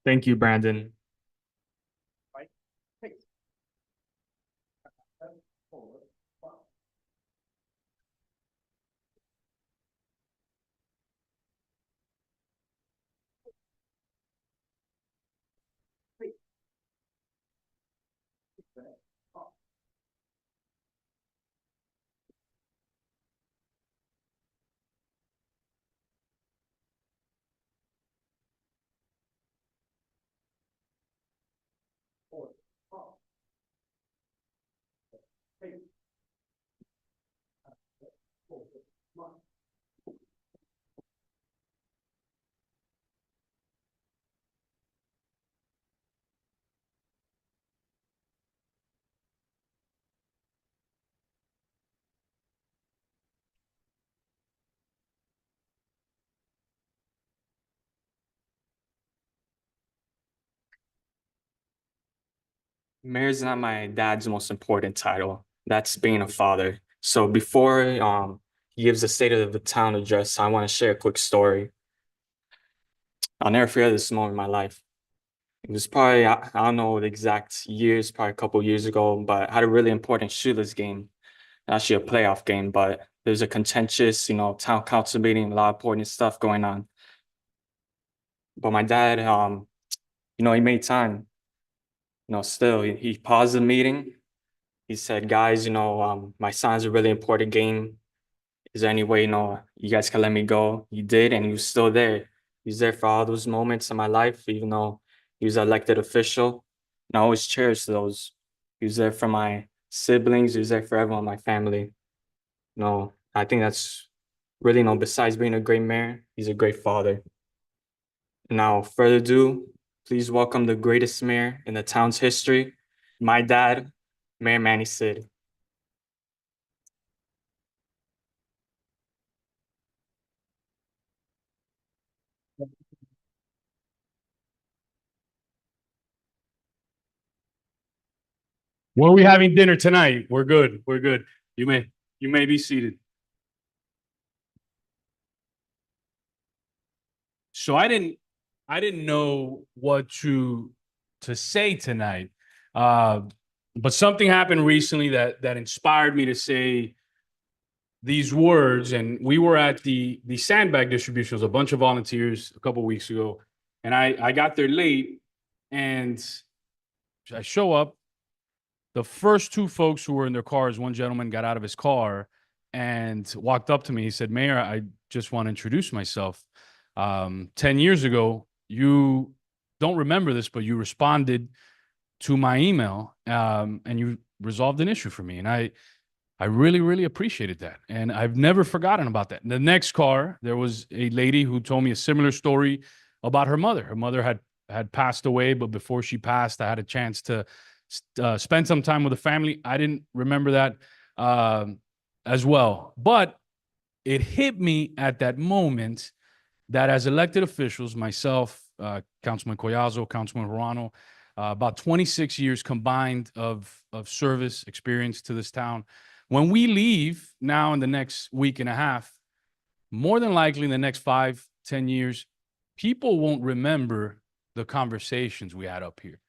Thank you, Brandon. Mayor is not my dad's most important title. That's being a father. So before he gives the state of the town address, I want to share a quick story. I'll never forget this moment in my life. It was probably, I don't know the exact years, probably a couple years ago, but I had a really important shoeless game, actually a playoff game, but there's a contentious, town council meeting, a lot of important stuff going on. But my dad, he made time, still, he paused the meeting. He said, guys, my son's a really important game. Is there any way, you guys can let me go? He did, and he was still there. He was there for all those moments in my life, even though he was an elected official. And I always cherish those. He was there for my siblings. He was there for everyone in my family. I think that's really, besides being a great mayor, he's a great father. Now, further ado, please welcome the greatest mayor in the town's history, my dad, Mayor Manny Sid. Where are we having dinner tonight? We're good. We're good. You may be seated. So I didn't know what to say tonight. But something happened recently that inspired me to say these words. And we were at the sandbag distribution. It was a bunch of volunteers a couple weeks ago, and I got there late, and I show up. The first two folks who were in their cars, one gentleman got out of his car and walked up to me. He said, Mayor, I just want to introduce myself. 10 years ago, you don't remember this, but you responded to my email and you resolved an issue for me. And I really, really appreciated that. And I've never forgotten about that. In the next car, there was a lady who told me a similar story about her mother. Her mother had passed away, but before she passed, I had a chance to spend some time with the family. I didn't remember that. as well. But it hit me at that moment that as elected officials, myself, Councilman Collazo, Councilman Verano, about 26 years combined of service experience to this town. When we leave now in the next week and a half, more than likely in the next 5-10 years, people won't remember the conversations we had up here.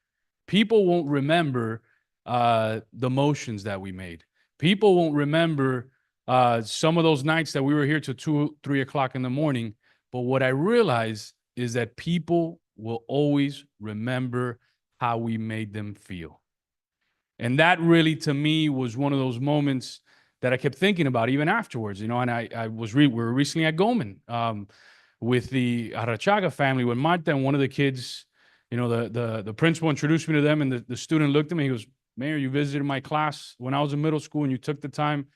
People won't remember the motions that we made. People won't remember some of those nights that we were here till 2, 3 o'clock in the morning. But what I realize is that people will always remember how we made them feel. And that really, to me, was one of those moments that I kept thinking about even afterwards, you know, and we were recently at Goldman with the Arachaga family when Marta and one of the kids, you know, the principal introduced me to them, and the student looked at me, he goes, "Mayor, you visited my class when I was in middle school and you took the time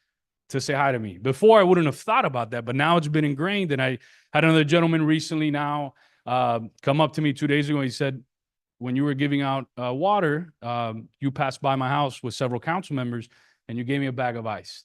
to say hi to me." Before, I wouldn't have thought about that, but now it's been ingrained. And I had another gentleman recently now come up to me 2 days ago. He said, when you were giving out water, you passed by my house with several council members and you gave me a bag of ice.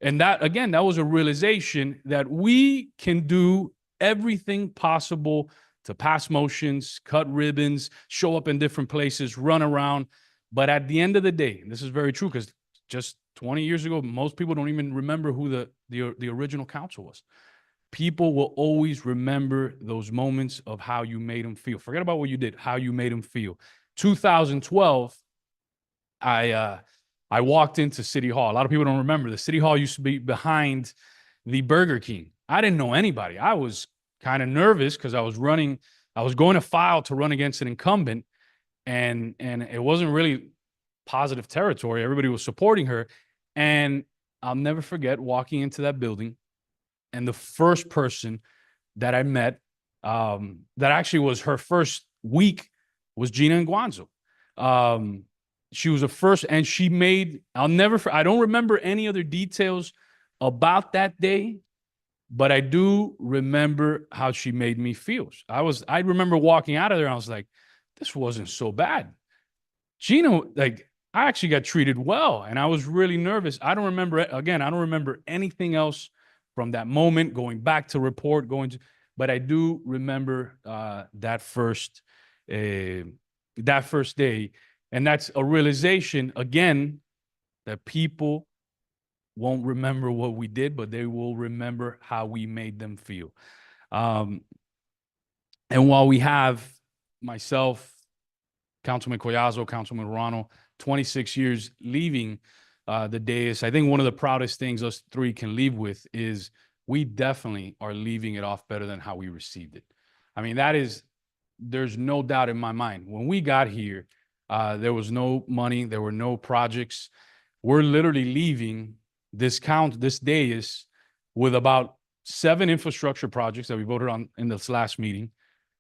And that, again, that was a realization that we can do everything possible to pass motions, cut ribbons, show up in different places, run around. But at the end of the day, and this is very true because just 20 years ago, most people don't even remember who the original council was. People will always remember those moments of how you made them feel. Forget about what you did, how you made them feel. 2012, I walked into City Hall. A lot of people don't remember. The City Hall used to be behind the Burger King. I didn't know anybody. I was kind of nervous because I was going to file to run against an incumbent, and it wasn't really positive territory. Everybody was supporting her. And I'll never forget walking into that building, and the first person that I met, that actually was her first week, was Gina Nguanzo. She was the first, and she made, I don't remember any other details about that day, but I do remember how she made me feel. I remember walking out of there, and I was like, this wasn't so bad. Gina, like, I actually got treated well, and I was really nervous. I don't remember anything else from that moment, going back to report, but I do remember that first day. And that's a realization, again, that people won't remember what we did, but they will remember how we made them feel. And while we have myself, Councilman Collazo, Councilman Verano, 26 years leaving the dais, I think one of the proudest things us three can leave with is we definitely are leaving it off better than how we received it. I mean, there's no doubt in my mind. When we got here, there was no money, there were no projects. We're literally leaving this dais with about 7 infrastructure projects that we voted on in this last meeting.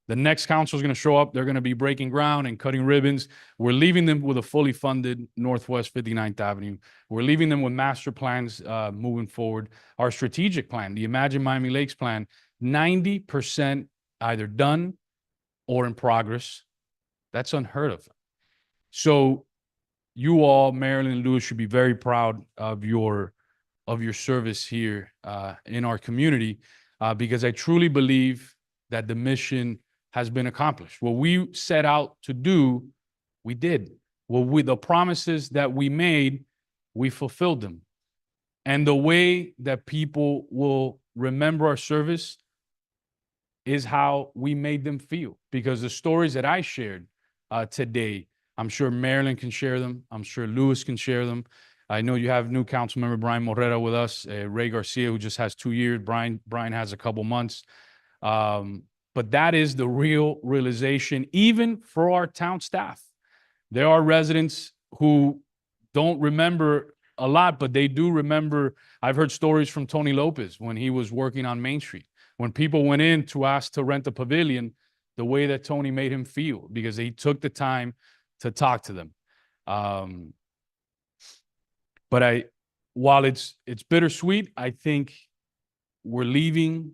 The next council is going to show up. They're going to be breaking ground and cutting ribbons. We're leaving them with a fully funded Northwest 59th Avenue. We're leaving them with master plans moving forward. Our strategic plan, the Imagine Miami Lakes plan, 90% either done or in progress. That's unheard of. So you all, Marilyn and Lewis, should be very proud of your service here in our community because I truly believe that the mission has been accomplished. What we set out to do, we did. The promises that we made, we fulfilled them. And the way that people will remember our service is how we made them feel. Because the stories that I shared today, I'm sure Marilyn can share them. I'm sure Lewis can share them. I know you have new council member Brian Morera with us, Ray Garcia, who just has 2 years. Brian has a couple months. But that is the real realization, even for our town staff. There are residents who don't remember a lot, but they do remember. I've heard stories from Tony Lopez when he was working on Main Street. When people went in to ask to rent a pavilion, the way that Tony made him feel, because he took the time to talk to them. But while it's bittersweet, I think we're leaving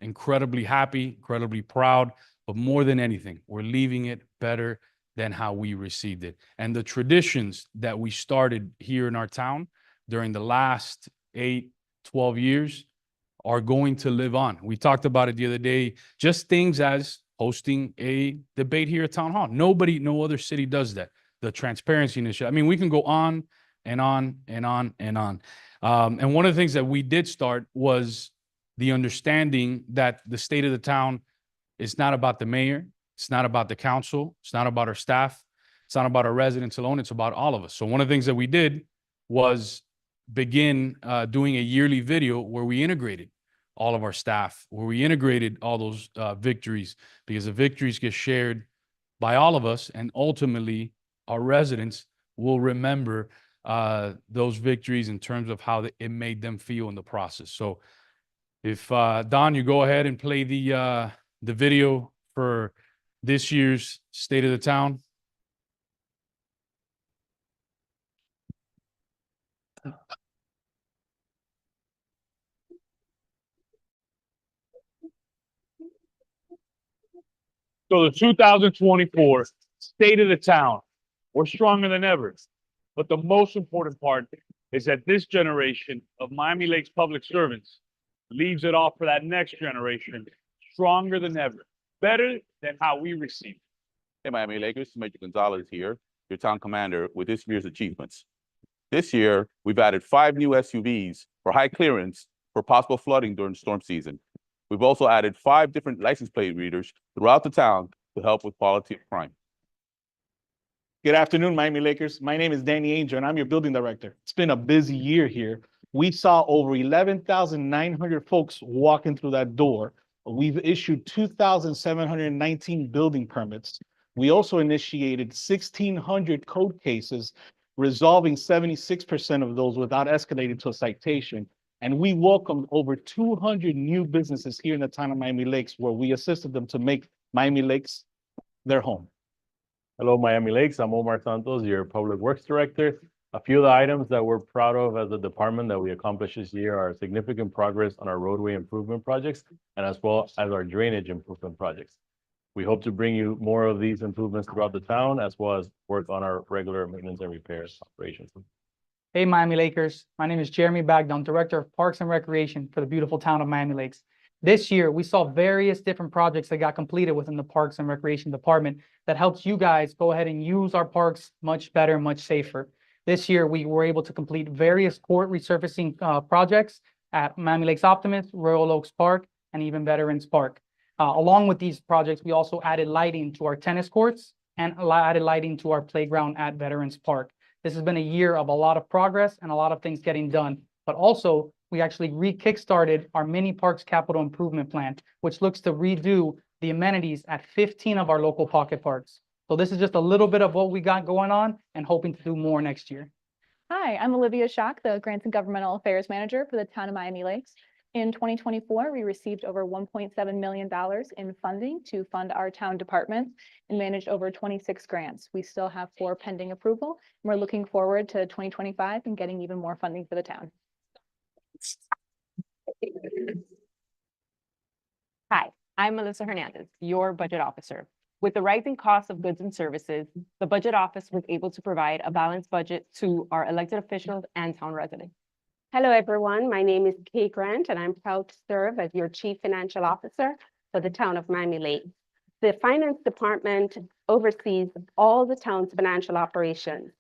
incredibly happy, incredibly proud, but more than anything, we're leaving it better than how we received it. And the traditions that we started here in our town, during the last 8, 12 years are going to live on. We talked about it the other day, just things as hosting a debate here at Town Hall. No other city does that. The transparency initiative. I mean, we can go on and on and on and on. And one of the things that we did start was the understanding that the state of the town is not about the mayor. It's not about the council. It's not about our staff. It's not about our residents alone. It's about all of us. So one of the things that we did was begin doing a yearly video where we integrated all of our staff, where we integrated all those victories, because the victories get shared by all of us, and ultimately our residents will remember those victories in terms of how it made them feel in the process. So if Don, you go ahead and play the video for this year's State of the Town. So the 2024 State of the Town, we're stronger than ever. But the most important part is that this generation of Miami Lakes public servants leaves it off for that next generation, stronger than ever, better than how we received. Hey, Miami Lakers, Major Gonzalez here, your town commander with this year's achievements. This year, we've added 5 new SUVs for high clearance for possible flooding during storm season. We've also added 5 different license plate readers throughout the town to help with quality of crime. Good afternoon, Miami Lakers. My name is Danny Angel, and I'm your building director. It's been a busy year here. We saw over 11,900 folks walking through that door. We've issued 2,719 building permits. We also initiated 1,600 code cases, resolving 76% of those without escalating to a citation. And we welcomed over 200 new businesses here in the town of Miami Lakes, where we assisted them to make Miami Lakes their home. Hello, Miami Lakes. I'm Omar Santos, your Public Works Director. A few of the items that we're proud of as a department that we accomplished this year are significant progress on our roadway improvement projects and as well as our drainage improvement projects. We hope to bring you more of these improvements throughout the town, as well as work on our regular maintenance and repairs operations. Hey, Miami Lakers. My name is Jeremy Bagdon, Director of Parks and Recreation for the beautiful town of Miami Lakes. This year, we saw various different projects that got completed within the Parks and Recreation Department that helps you guys go ahead and use our parks much better, much safer. This year, we were able to complete various court resurfacing projects at Miami Lakes Optimist, Royal Oaks Park, and even Veterans Park. Along with these projects, we also added lighting to our tennis courts and added lighting to our playground at Veterans Park. This has been a year of a lot of progress and a lot of things getting done, but also we actually kickstarted our mini parks capital improvement plan, which looks to redo the amenities at 15 of our local pocket parks. So this is just a little bit of what we got going on and hoping to do more next year. Hi, I'm Olivia Schock, the Grants and Governmental Affairs Manager for the town of Miami Lakes. In 2024, we received over $1.7 million in funding to fund our town departments and managed over 26 grants. We still have 4 pending approval. And we're looking forward to 2025 and getting even more funding for the town. Hi, I'm Melissa Hernandez, your budget officer. With the rising cost of goods and services, the budget office was able to provide a balanced budget to our elected officials and town residents. Hello, everyone. My name is Kay Grant, and I'm proud to serve as your Chief Financial Officer for the town of Miami Lakes. The Finance Department oversees all the town's financial operations.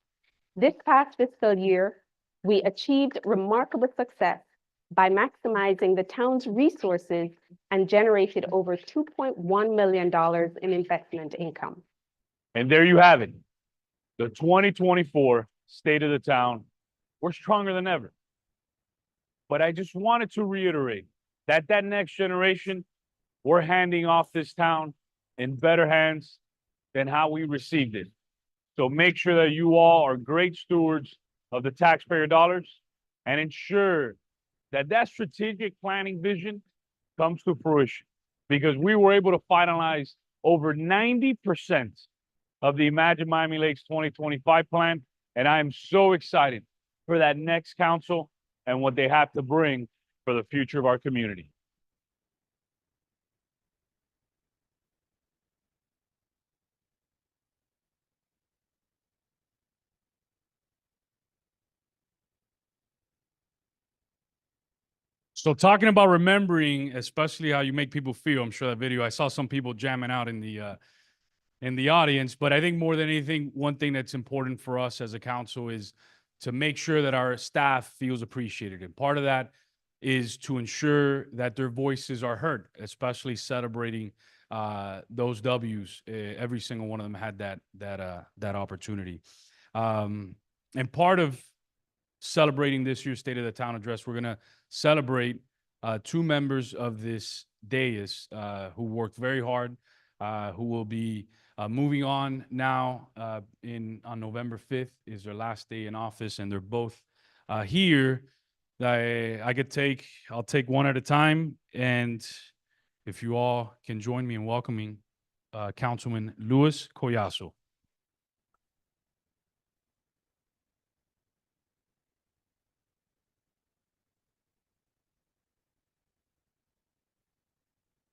This past fiscal year, we achieved remarkable success by maximizing the town's resources and generated over $2.1 million in investment income. And there you have it. The 2024 State of the Town. We're stronger than ever. But I just wanted to reiterate that next generation, we're handing off this town in better hands than how we received it. So make sure that you all are great stewards of the taxpayer dollars and ensure that strategic planning vision comes to fruition, because we were able to finalize over 90% of the Imagine Miami Lakes 2025 plan. And I am so excited for that next council and what they have to bring for the future of our community. So talking about remembering, especially how you make people feel, I'm sure that video, I saw some people jamming out in the audience, but I think more than anything, one thing that's important for us as a council is to make sure that our staff feels appreciated. And part of that is to ensure that their voices are heard, especially celebrating those W's. Every single one of them had that opportunity. And part of celebrating this year's State of the Town address, we're going to celebrate two members of this dais who worked very hard, who will be moving on now on November 5th is their last day in office, and they're both here. I'll take one at a time, and if you all can join me in welcoming Councilman Luis Collazo.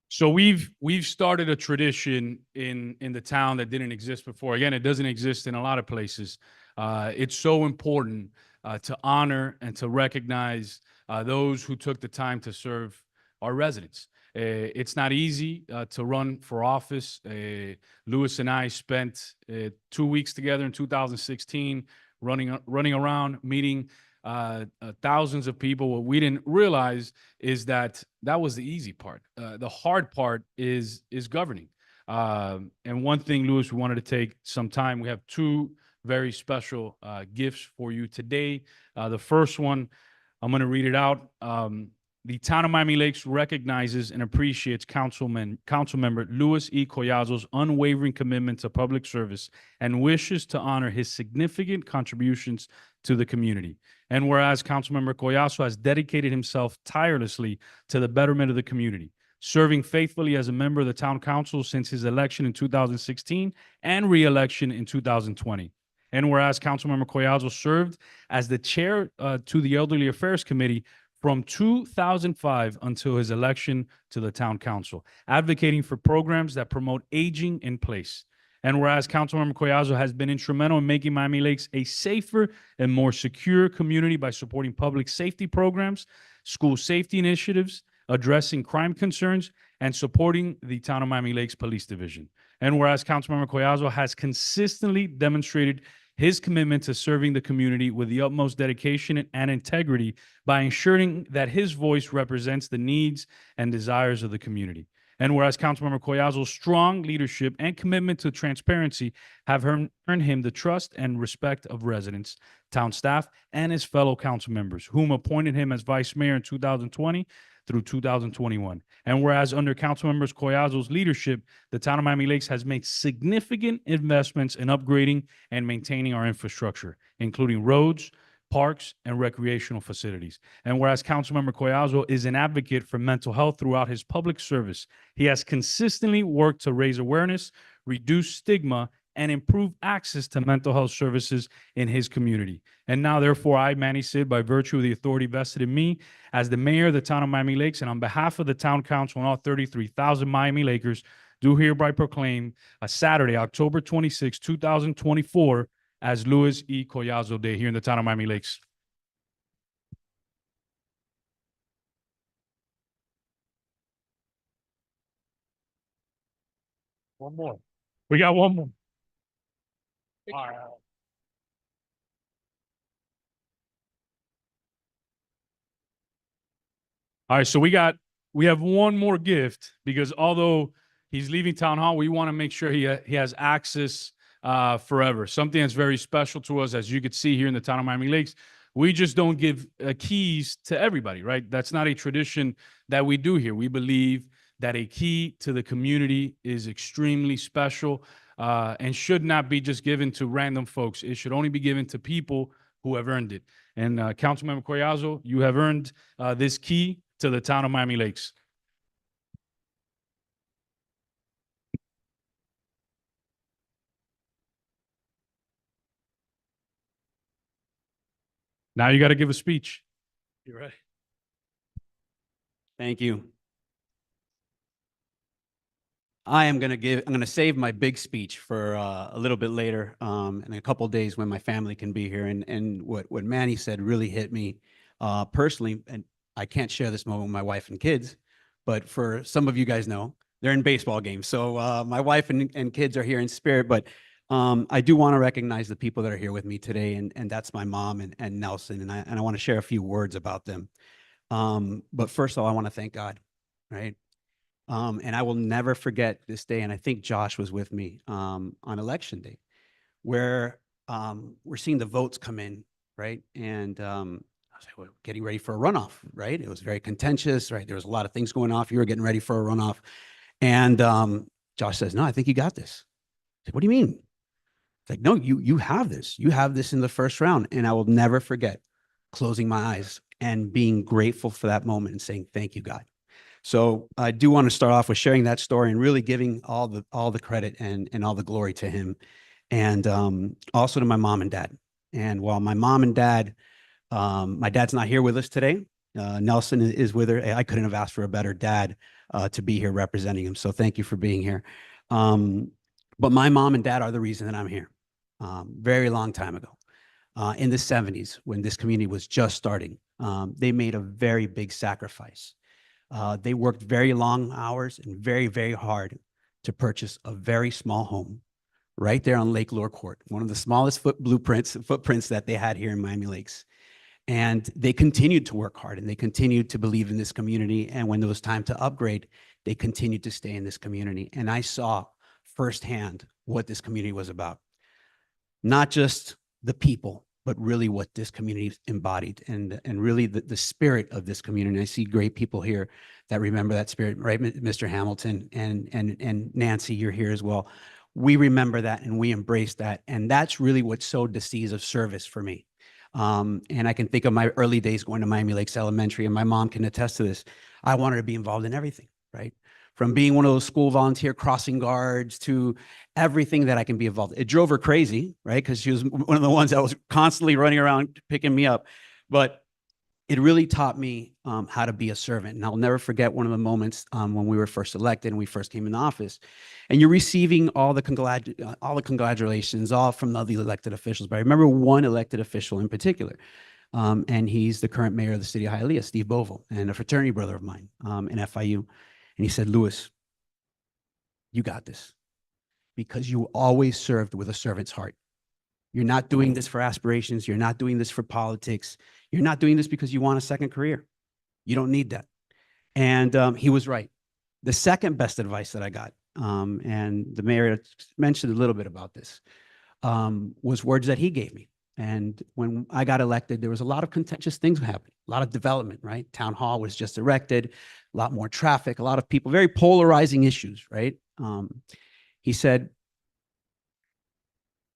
So we've started a tradition in the town that didn't exist before. Again, it doesn't exist in a lot of places. It's so important to honor and to recognize those who took the time to serve our residents. It's not easy to run for office. Luis and I spent 2 weeks together in 2016, running around, meeting thousands of people. What we didn't realize is that was the easy part. The hard part is governing. And one thing, Luis, we wanted to take some time. We have two very special gifts for you today. The first one, I'm going to read it out. The town of Miami Lakes recognizes and appreciates Councilmember Luis E. Collazo's unwavering commitment to public service and wishes to honor his significant contributions to the community. And whereas Councilmember Collazo has dedicated himself tirelessly to the betterment of the community, serving faithfully as a member of the town council since his election in 2016 and re-election in 2020. And whereas Councilmember Collazo served as the chair to the Elderly Affairs Committee from 2005 until his election to the town council, advocating for programs that promote aging in place. And whereas Councilmember Collazo has been instrumental in making Miami Lakes a safer and more secure community by supporting public safety programs, school safety initiatives, addressing crime concerns, and supporting the town of Miami Lakes Police Division. And whereas Councilmember Collazo has consistently demonstrated his commitment to serving the community with the utmost dedication and integrity by ensuring that his voice represents the needs and desires of the community. And whereas Councilmember Collazo's strong leadership and commitment to transparency have earned him the trust and respect of residents, town staff, and his fellow council members, whom appointed him as vice mayor in 2020 through 2021. And whereas under Councilmember Collazo's leadership, the town of Miami Lakes has made significant investments in upgrading and maintaining our infrastructure, including roads, parks, and recreational facilities. And whereas Councilmember Collazo is an advocate for mental health throughout his public service, he has consistently worked to raise awareness, reduce stigma, and improve access to mental health services in his community. And now, therefore, I, Manny Cid, by virtue of the authority vested in me as the mayor of the town of Miami Lakes, and on behalf of the town council and all 33,000 Miami Lakers, do hereby proclaim a Saturday, October 26, 2024, as Luis E. Collazo Day here in the town of Miami Lakes. One more. We got one more. All right. All right, so we have one more gift, because although he's leaving town hall, we want to make sure he has access forever. Something that's very special to us, as you could see here in the town of Miami Lakes. We just don't give keys to everybody, right? That's not a tradition that we do here. We believe that a key to the community is extremely special and should not be just given to random folks. It should only be given to people who have earned it. And Councilmember Collazo, you have earned this key to the town of Miami Lakes. Now you got to give a speech. You ready? Thank you. I'm going to save my big speech for a little bit later, in a couple days when my family can be here. And what Manny said really hit me personally. And I can't share this moment with my wife and kids, but for some of you guys know, they're in baseball games. So my wife and kids are here in spirit, but I do want to recognize the people that are here with me today, and that's my mom and Nelson, and I want to share a few words about them. But first of all, I want to thank God, right? And I will never forget this day, and I think Josh was with me on election day, where we're seeing the votes come in, right? And I was like, we're getting ready for a runoff, right? It was very contentious, right? There was a lot of things going off. You were getting ready for a runoff. And Josh says, no, I think you got this. I said, what do you mean? It's like, no, you have this. You have this in the first round. And I will never forget closing my eyes and being grateful for that moment and saying, thank you, God. So I do want to start off with sharing that story and really giving all the credit and all the glory to him. And also to my mom and dad. And while my mom and dad, my dad's not here with us today. Nelson is with her. I couldn't have asked for a better dad to be here representing him. So thank you for being here. But my mom and dad are the reason that I'm here. Very long time ago, in the 70s, when this community was just starting, they made a very big sacrifice. They worked very long hours and very, very hard to purchase a very small home right there on Lake Lure Court, one of the smallest footprints that they had here in Miami Lakes. And they continued to work hard and they continued to believe in this community. And when there was time to upgrade, they continued to stay in this community. And I saw firsthand what this community was about. Not just the people, but really what this community embodied and really the spirit of this community. And I see great people here that remember that spirit, right? Mr. Hamilton and Nancy, you're here as well. We remember that and we embrace that. And that's really what sowed the seeds of service for me. And I can think of my early days going to Miami Lakes Elementary, and my mom can attest to this. I wanted to be involved in everything, right? From being one of those school volunteer crossing guards to everything that I can be involved. It drove her crazy, right? Because she was one of the ones that was constantly running around picking me up. But it really taught me how to be a servant. And I'll never forget one of the moments when we were first elected and we first came into office. And you're receiving all the congratulations, all from the elected officials. But I remember one elected official in particular. And he's the current mayor of the city of Hialeah, Steve Bovo, and a fraternity brother of mine in FIU. And he said, Louis, you got this because you always served with a servant's heart. You're not doing this for aspirations. You're not doing this for politics. You're not doing this because you want a second career. You don't need that. And he was right. The second best advice that I got, and the mayor mentioned a little bit about this, was words that he gave me. And when I got elected, there was a lot of contentious things happening, a lot of development, right? Town hall was just erected, a lot more traffic, a lot of people, very polarizing issues, right? He said,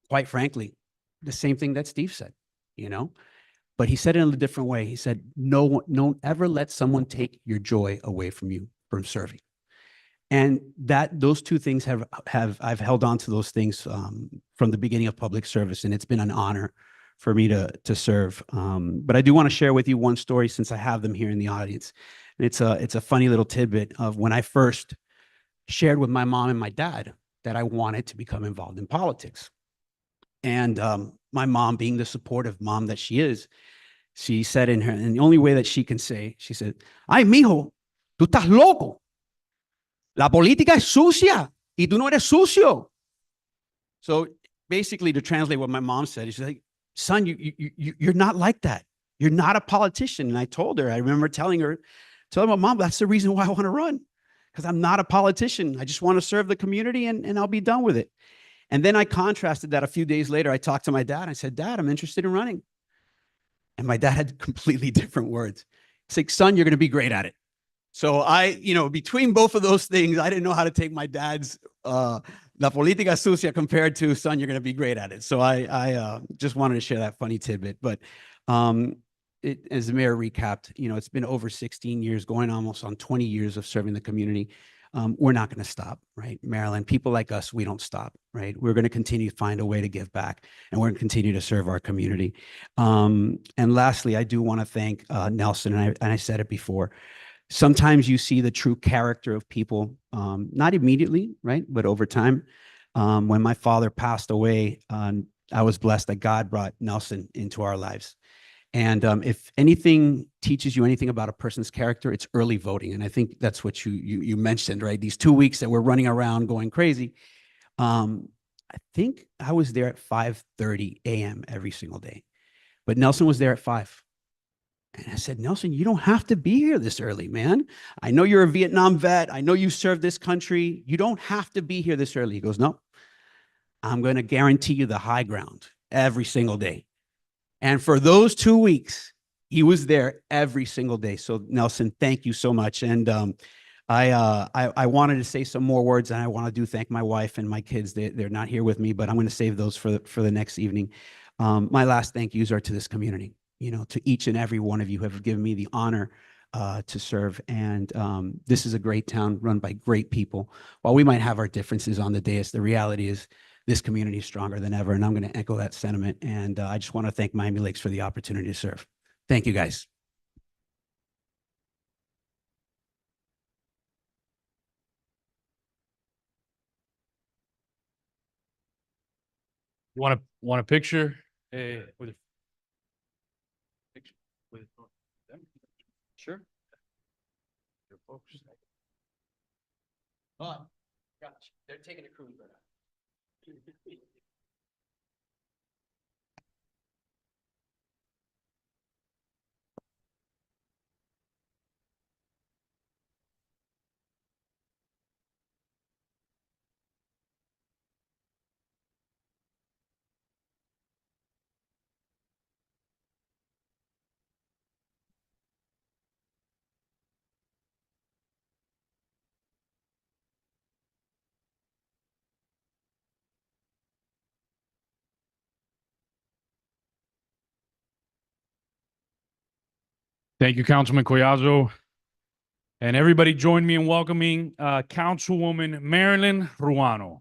quite frankly, the same thing that Steve said, you know, but he said it in a different way. He said, don't ever let someone take your joy away from you from serving. And those two things I've held on to those things from the beginning of public service, and it's been an honor for me to serve. But I do want to share with you one story since I have them here in the audience. And it's a funny little tidbit of when I first shared with my mom and my dad that I wanted to become involved in politics. And my mom, being the supportive mom that she is, she said in the only way that she can say, she said, ay, mijo, tú estás loco. La política es sucia y tú no eres sucio. So basically, to translate what my mom said, she's like, son, you're not like that. You're not a politician. And I told her, I remember telling my mom, that's the reason why I want to run, because I'm not a politician. I just want to serve the community and I'll be done with it. And then I contrasted that a few days later. I talked to my dad. I said, Dad, I'm interested in running. And my dad had completely different words. He's like, son, you're going to be great at it. So between both of those things, I didn't know how to take my dad's la política sucia compared to, son, you're going to be great at it. So I just wanted to share that funny tidbit. But as the mayor recapped, it's been over 16 years, going almost on 20 years of serving the community. We're not going to stop, right? Maryland, people like us, we don't stop, right? We're going to continue to find a way to give back, and we're going to continue to serve our community. And lastly, I do want to thank Nelson, and I said it before. Sometimes you see the true character of people, not immediately, right? But over time. When my father passed away, I was blessed that God brought Nelson into our lives. And if anything teaches you anything about a person's character, it's early voting. And I think that's what you mentioned, right? These 2 weeks that we're running around going crazy. I think I was there at 5:30 a.m. every single day, but Nelson was there at 5. And I said, Nelson, you don't have to be here this early, man. I know you're a Vietnam vet. I know you served this country. You don't have to be here this early. He goes, no, I'm going to guarantee you the high ground every single day. And for those 2 weeks, he was there every single day. So Nelson, thank you so much. And I wanted to say some more words, and I want to thank my wife and my kids. They're not here with me, but I'm going to save those for the next evening. My last thank yous are to this community. To each and every one of you who have given me the honor to serve. And this is a great town run by great people. While we might have our differences on the dais, the reality is this community is stronger than ever. And I'm going to echo that sentiment. And I just want to thank Miami Lakes for the opportunity to serve. Thank you, guys. Want a picture? With picture with them? Sure. Your folks. Gotcha. They're taking a cruise right now. Thank you, Councilman Collazo. And everybody join me in welcoming Councilwoman Marilyn Ruano.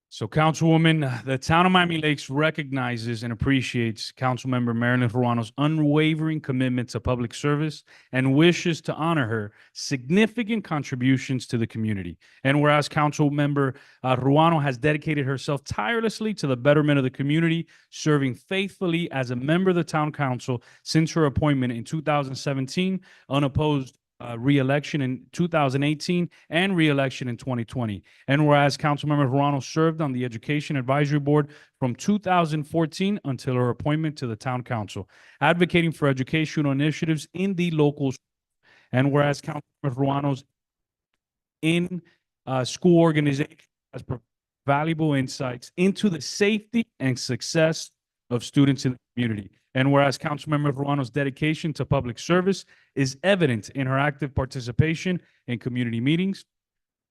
So, Councilwoman, the town of Miami Lakes recognizes and appreciates Councilmember Marilyn Ruano's unwavering commitment to public service and wishes to honor her significant contributions to the community. And whereas Councilmember Ruano has dedicated herself tirelessly to the betterment of the community, serving faithfully as a member of the town council since her appointment in 2017, unopposed re-election in 2018 and re-election in 2020. And whereas Councilmember Ruano served on the Education Advisory Board from 2014 until her appointment to the Town Council, advocating for educational initiatives in the local. And whereas Councilmember Ruano's in school organization has provided valuable insights into the safety and success of students in the community. And whereas Councilmember Ruano's dedication to public service is evident in her active participation in community meetings,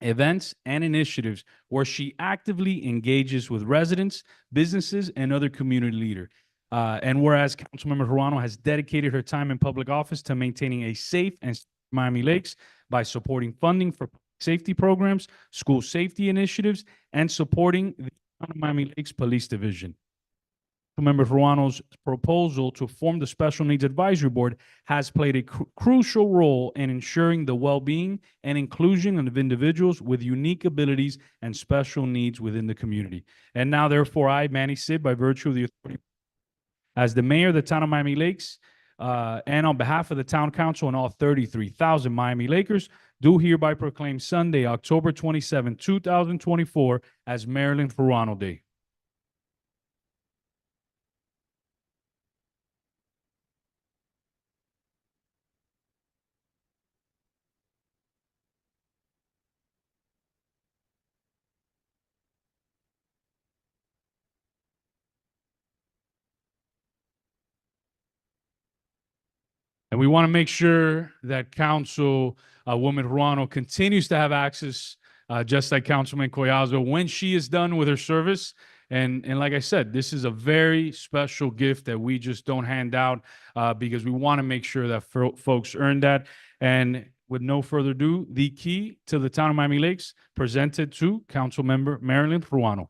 events, and initiatives where she actively engages with residents, businesses, and other community leaders. And whereas Councilmember Ruano has dedicated her time in public office to maintaining a safe and Miami Lakes by supporting funding for safety programs, school safety initiatives, and supporting the Miami Lakes Police Division. Member Ruano's proposal to form the Special Needs Advisory Board has played a crucial role in ensuring the well-being and inclusion of individuals with unique abilities and special needs within the community. And now, therefore, I, Manny Sid, by virtue of the authority as the mayor of the town of Miami Lakes, and on behalf of the town council and all 33,000 Miami Lakers, do hereby proclaim Sunday, October 27, 2024, as Marilyn Ruano Day. And we want to make sure that Councilwoman Ruano continues to have access, just like Councilman Collazo, when she is done with her service. And like I said, this is a very special gift that we just don't hand out because we want to make sure that folks earn that. And with no further ado, the key to the town of Miami Lakes presented to Councilmember Marilyn Ruano.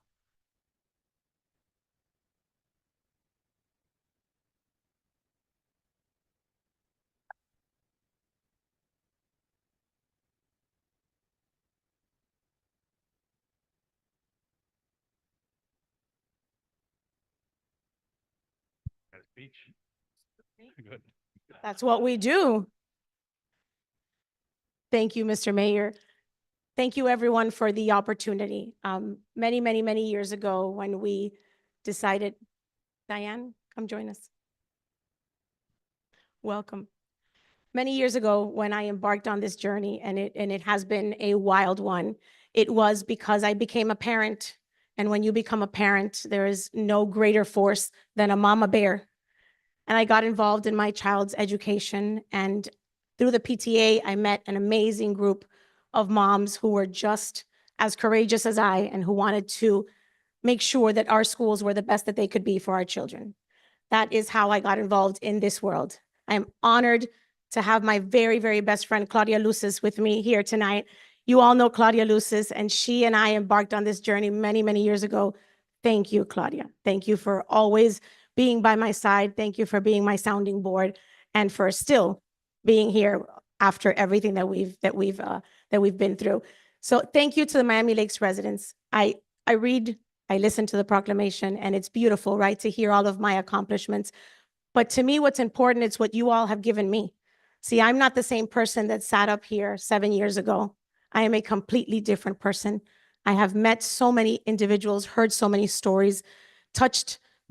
Speech. Good. That's what we do. Thank you, Mr. Mayor. Thank you, everyone, for the opportunity. Many, many, many years ago, when we decided, Diane, come join us. Welcome. Many years ago, when I embarked on this journey, and it has been a wild one, it was because I became a parent. And when you become a parent, there is no greater force than a mama bear. And I got involved in my child's education. And through the PTA, I met an amazing group of moms who were just as courageous as I and who wanted to make sure that our schools were the best that they could be for our children. That is how I got involved in this world. I am honored to have my very, very best friend, Claudia Lucis, with me here tonight. You all know Claudia Lucis, and she and I embarked on this journey many, many years ago. Thank you, Claudia. Thank you for always being by my side. Thank you for being my sounding board and for still being here after everything that we've been through. So thank you to the Miami Lakes residents. I listen to the proclamation, and it's beautiful, right, to hear all of my accomplishments. But to me, what's important is what you all have given me. See, I'm not the same person that sat up here 7 years ago. I am a completely different person. I have met so many individuals, heard so many stories,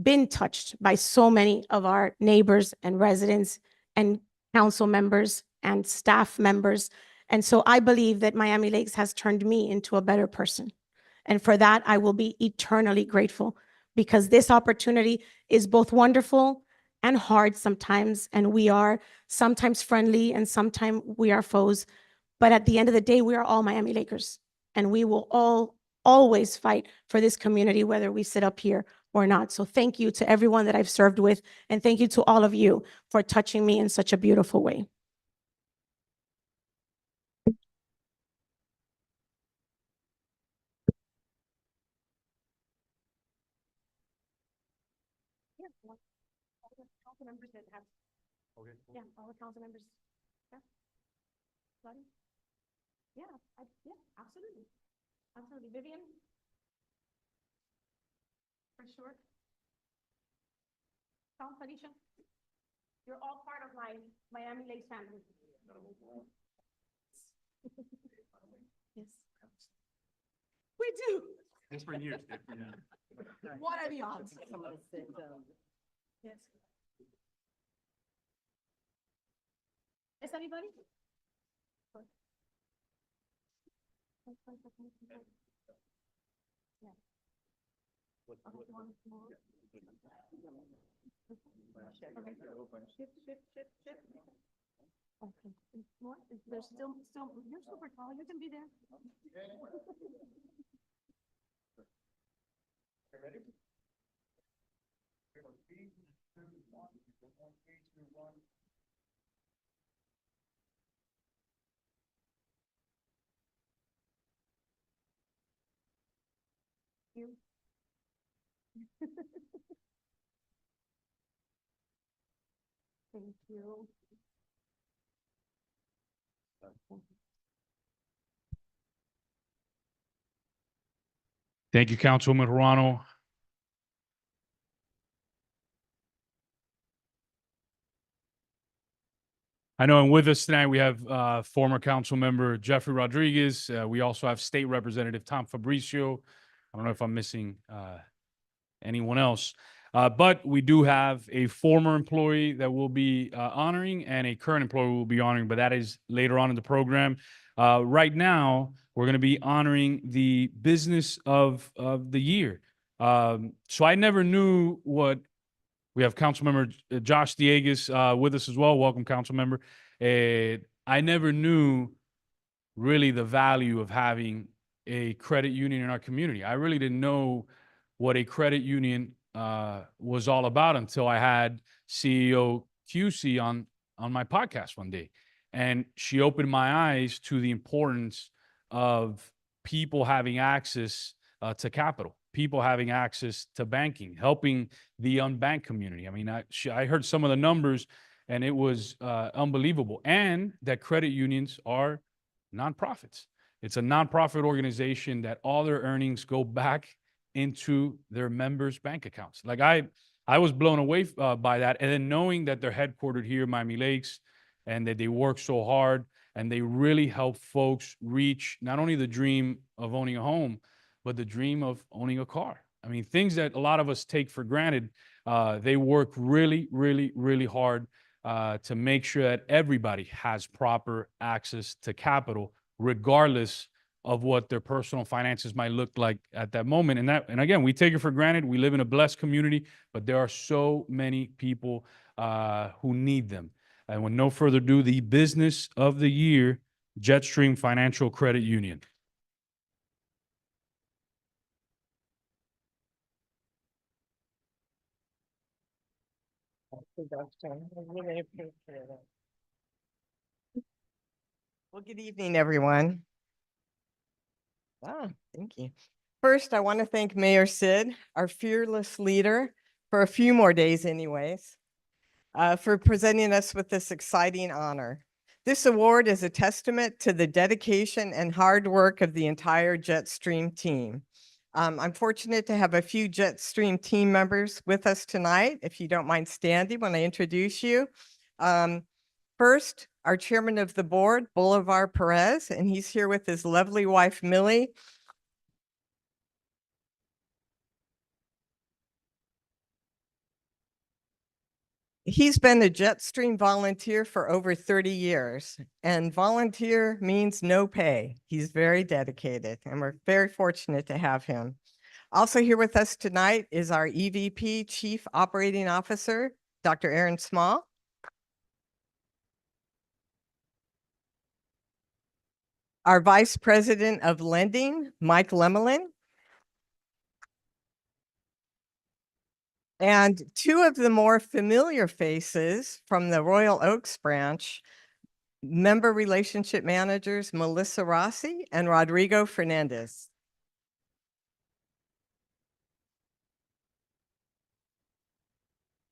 been touched by so many of our neighbors and residents and council members and staff members. And so I believe that Miami Lakes has turned me into a better person. And for that, I will be eternally grateful, because this opportunity is both wonderful and hard sometimes. And we are sometimes friendly and sometimes we are foes. But at the end of the day, we are all Miami Lakers, and we will all always fight for this community, whether we sit up here or not. So thank you to everyone that I've served with, and thank you to all of you for touching me in such a beautiful way. Yeah, all the council members that have. Okay. Yeah, all the council members. Yeah. Claudia? Yeah, yeah, absolutely. Absolutely. Vivian? For sure. Tom, Felicia? You're all part of my Miami Lakes family. Yes. We do. It's for years. What are the odds? Yes. Is anybody? Yeah. Shift. Okay. More? There's still, you're super tall, you can be there. You. Thank you. Thank you, Councilwoman Hirano. I know, and with us tonight, we have former council member Jeffrey Rodriguez. We also have State Representative Tom Fabricio. I don't know if I'm missing anyone else. But we do have a former employee that we'll be honoring and a current employee we'll be honoring, but that is later on in the program. Right now, we're going to be honoring the business of the year. So I never knew what. We have Councilmember Josh Diegues with us as well. Welcome, Councilmember. I never knew really the value of having a credit union in our community. I really didn't know what a credit union was all about until I had CEO QC on my podcast one day. And she opened my eyes to the importance of people having access to capital, people having access to banking, helping the unbanked community. I mean, I heard some of the numbers and it was unbelievable. And that credit unions are nonprofits. It's a nonprofit organization that all their earnings go back into their members' bank accounts. Like I was blown away by that. And then knowing that they're headquartered here in Miami Lakes and that they work so hard and they really help folks reach not only the dream of owning a home, but the dream of owning a car. I mean, things that a lot of us take for granted, they work really, really, really hard to make sure that everybody has proper access to capital, regardless of what their personal finances might look like at that moment. And again, we take it for granted. We live in a blessed community, but there are so many people who need them. And with no further ado, the business of the year, Jetstream Financial Credit Union. Well, good evening, everyone. Thank you. First, I want to thank Mayor Sid, our fearless leader, for a few more days anyways, for presenting us with this exciting honor. This award is a testament to the dedication and hard work of the entire Jetstream team. I'm fortunate to have a few Jetstream team members with us tonight. If you don't mind standing when I introduce you. First, our chairman of the board, Bolivar Perez, and he's here with his lovely wife, Millie. He's been a Jetstream volunteer for over 30 years, and volunteer means no pay. He's very dedicated, and we're very fortunate to have him. Also here with us tonight is our EVP Chief Operating Officer, Dr. Aaron Small. Our Vice President of Lending, Mike Lemelin. And two of the more familiar faces from the Royal Oaks branch, member relationship managers, Melissa Rossi and Rodrigo Fernandez.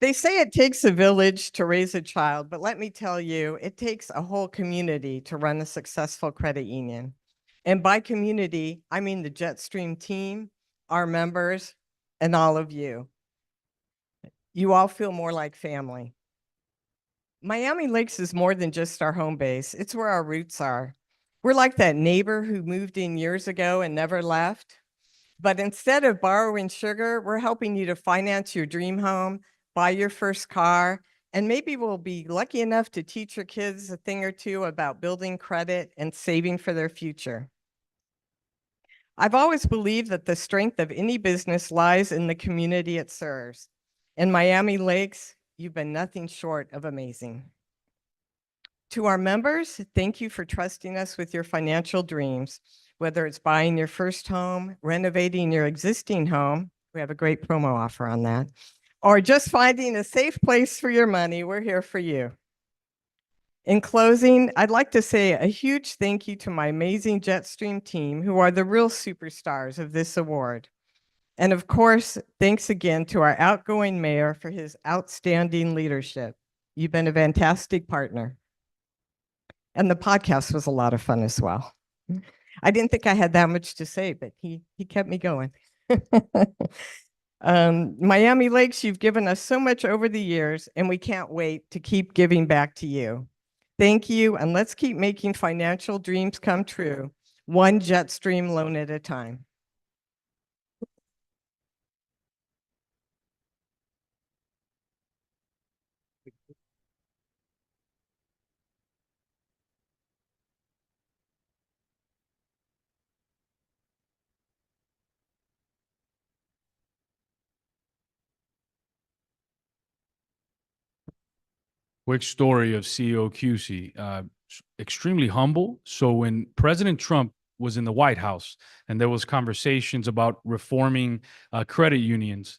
They say it takes a village to raise a child, but let me tell you, it takes a whole community to run a successful credit union. And by community, I mean the Jetstream team, our members, and all of you. You all feel more like family. Miami Lakes is more than just our home base. It's where our roots are. We're like that neighbor who moved in years ago and never left. But instead of borrowing sugar, we're helping you to finance your dream home, buy your first car, and maybe we'll be lucky enough to teach your kids a thing or two about building credit and saving for their future. I've always believed that the strength of any business lies in the community it serves. In Miami Lakes, you've been nothing short of amazing. To our members, thank you for trusting us with your financial dreams, whether it's buying your first home, renovating your existing home. We have a great promo offer on that. Or just finding a safe place for your money, we're here for you. In closing, I'd like to say a huge thank you to my amazing Jetstream team, who are the real superstars of this award. And of course, thanks again to our outgoing mayor for his outstanding leadership. You've been a fantastic partner. And the podcast was a lot of fun as well. I didn't think I had that much to say, but he kept me going. Miami Lakes, you've given us so much over the years, and we can't wait to keep giving back to you. Thank you, and let's keep making financial dreams come true, one Jetstream loan at a time. Quick story of CEO QC, extremely humble. So when President Trump was in the White House and there was conversations about reforming credit unions,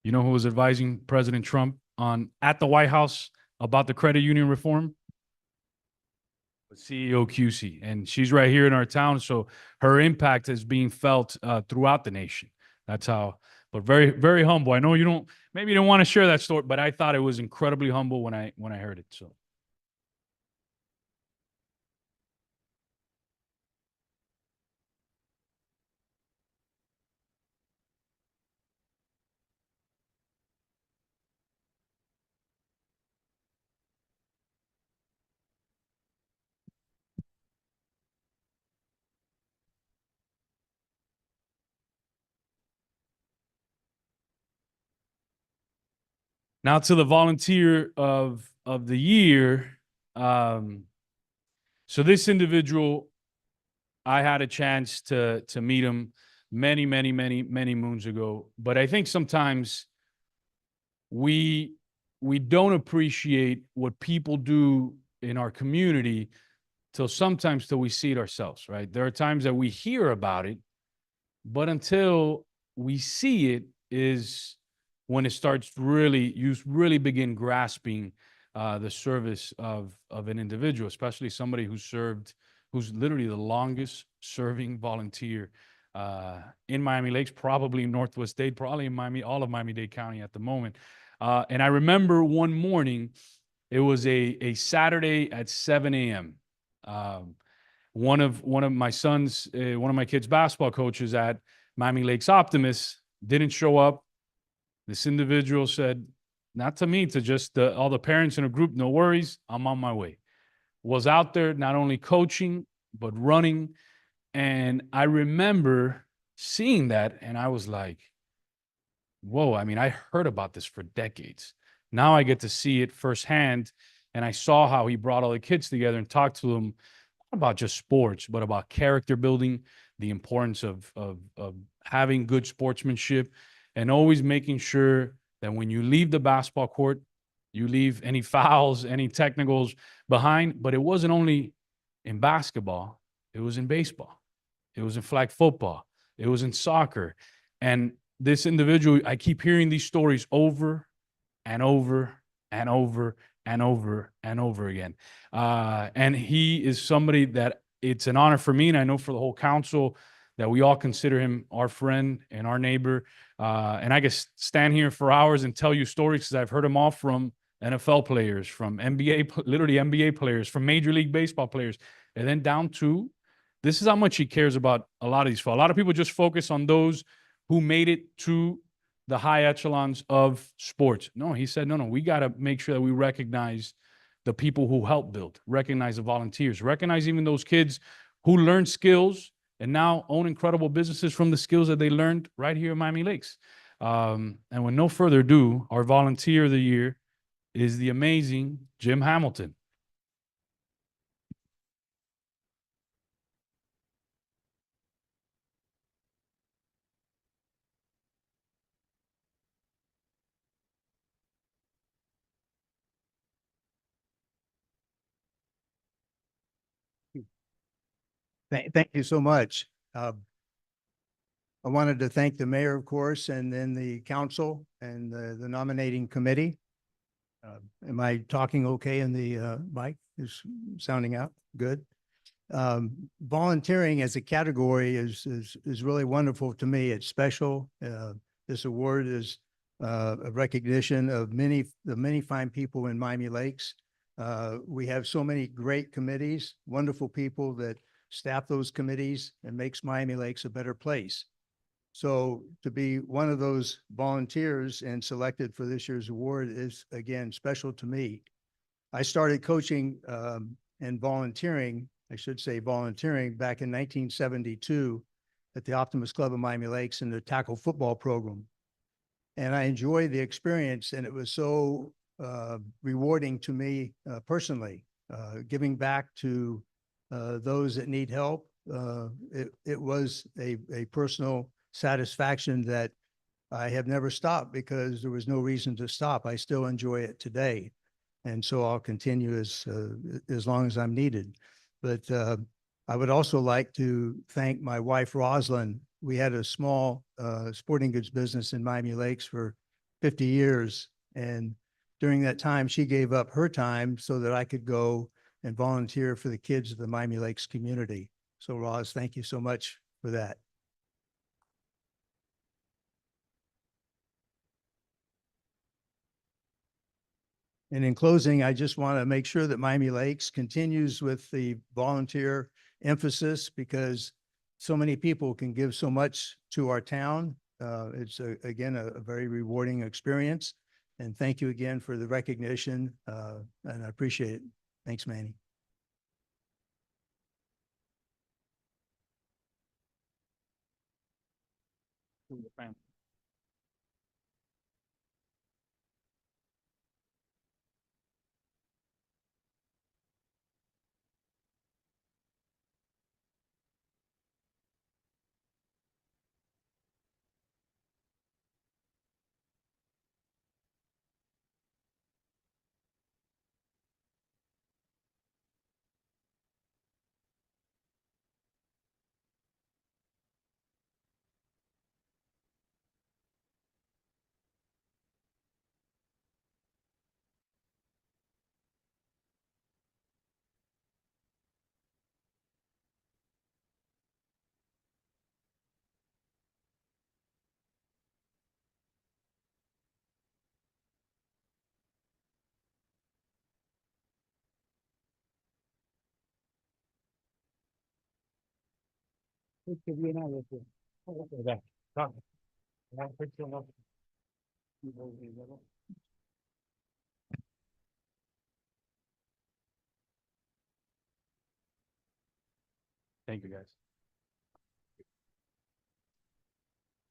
you know who was advising President Trump at the White House about the credit union reform? CEO QC, and she's right here in our town. So her impact is being felt throughout the nation. That's how, but very, very humble. I know maybe you don't want to share that story, but I thought it was incredibly humble when I heard it. So. Now to the volunteer of the year. So this individual, I had a chance to meet him many moons ago. But I think sometimes we don't appreciate what people do in our community till we see it ourselves, right? There are times that we hear about it, but until we see it is when it starts you really begin grasping the service of an individual, especially somebody who's literally the longest serving volunteer in Miami Lakes, probably in Northwest Dade, probably in all of Miami-Dade County at the moment. And I remember one morning, it was a Saturday at 7 a.m. One of my kids' basketball coaches at Miami Lakes Optimist didn't show up. This individual said, not to me, to just all the parents in a group, no worries, I'm on my way. Was out there not only coaching, but running. And I remember seeing that, and I was like, whoa, I mean, I heard about this for decades. Now I get to see it firsthand. And I saw how he brought all the kids together and talked to them, not about just sports, but about character building, the importance of having good sportsmanship, and always making sure that when you leave the basketball court, you leave any fouls, any technicals behind. But it wasn't only in basketball, it was in baseball, it was in flag football, it was in soccer. And this individual, I keep hearing these stories over and over and over and over and over again. And he is somebody that it's an honor for me, and I know for the whole council, that we all consider him our friend and our neighbor. And I could stand here for hours and tell you stories, because I've heard them all from NFL players, from literally NBA players, from Major League Baseball players, and then down to, this is how much he cares about a lot of these folks. A lot of people just focus on those who made it to the high echelons of sports. No, he said, no, we got to make sure that we recognize the people who helped build, recognize the volunteers, recognize even those kids who learned skills and now own incredible businesses from the skills that they learned right here in Miami Lakes. And with no further ado, our volunteer of the year is the amazing Jim Hamilton. Thank you so much. I wanted to thank the mayor, of course, and then the council and the nominating committee. Am I talking okay in the mic? Is sounding out good? Volunteering as a category is really wonderful to me. It's special. This award is a recognition of the many fine people in Miami Lakes. We have so many great committees, wonderful people that staff those committees and makes Miami Lakes a better place. So to be one of those volunteers and selected for this year's award is, again, special to me. I started coaching and volunteering, I should say volunteering, back in 1972 at the Optimist Club of Miami Lakes in the tackle football program. And I enjoyed the experience, and it was so rewarding to me personally, giving back to those that need help. It was a personal satisfaction that I have never stopped, because there was no reason to stop. I still enjoy it today. And so I'll continue as long as I'm needed. But I would also like to thank my wife, Rosalind. We had a small sporting goods business in Miami Lakes for 50 years. And during that time, she gave up her time so that I could go and volunteer for the kids of the Miami Lakes community. So Roz, thank you so much for that. And in closing, I just want to make sure that Miami Lakes continues with the volunteer emphasis, because so many people can give so much to our town. It's again, a very rewarding experience. And thank you again for the recognition, and I appreciate it. Thanks, Manny. Thank you, guys.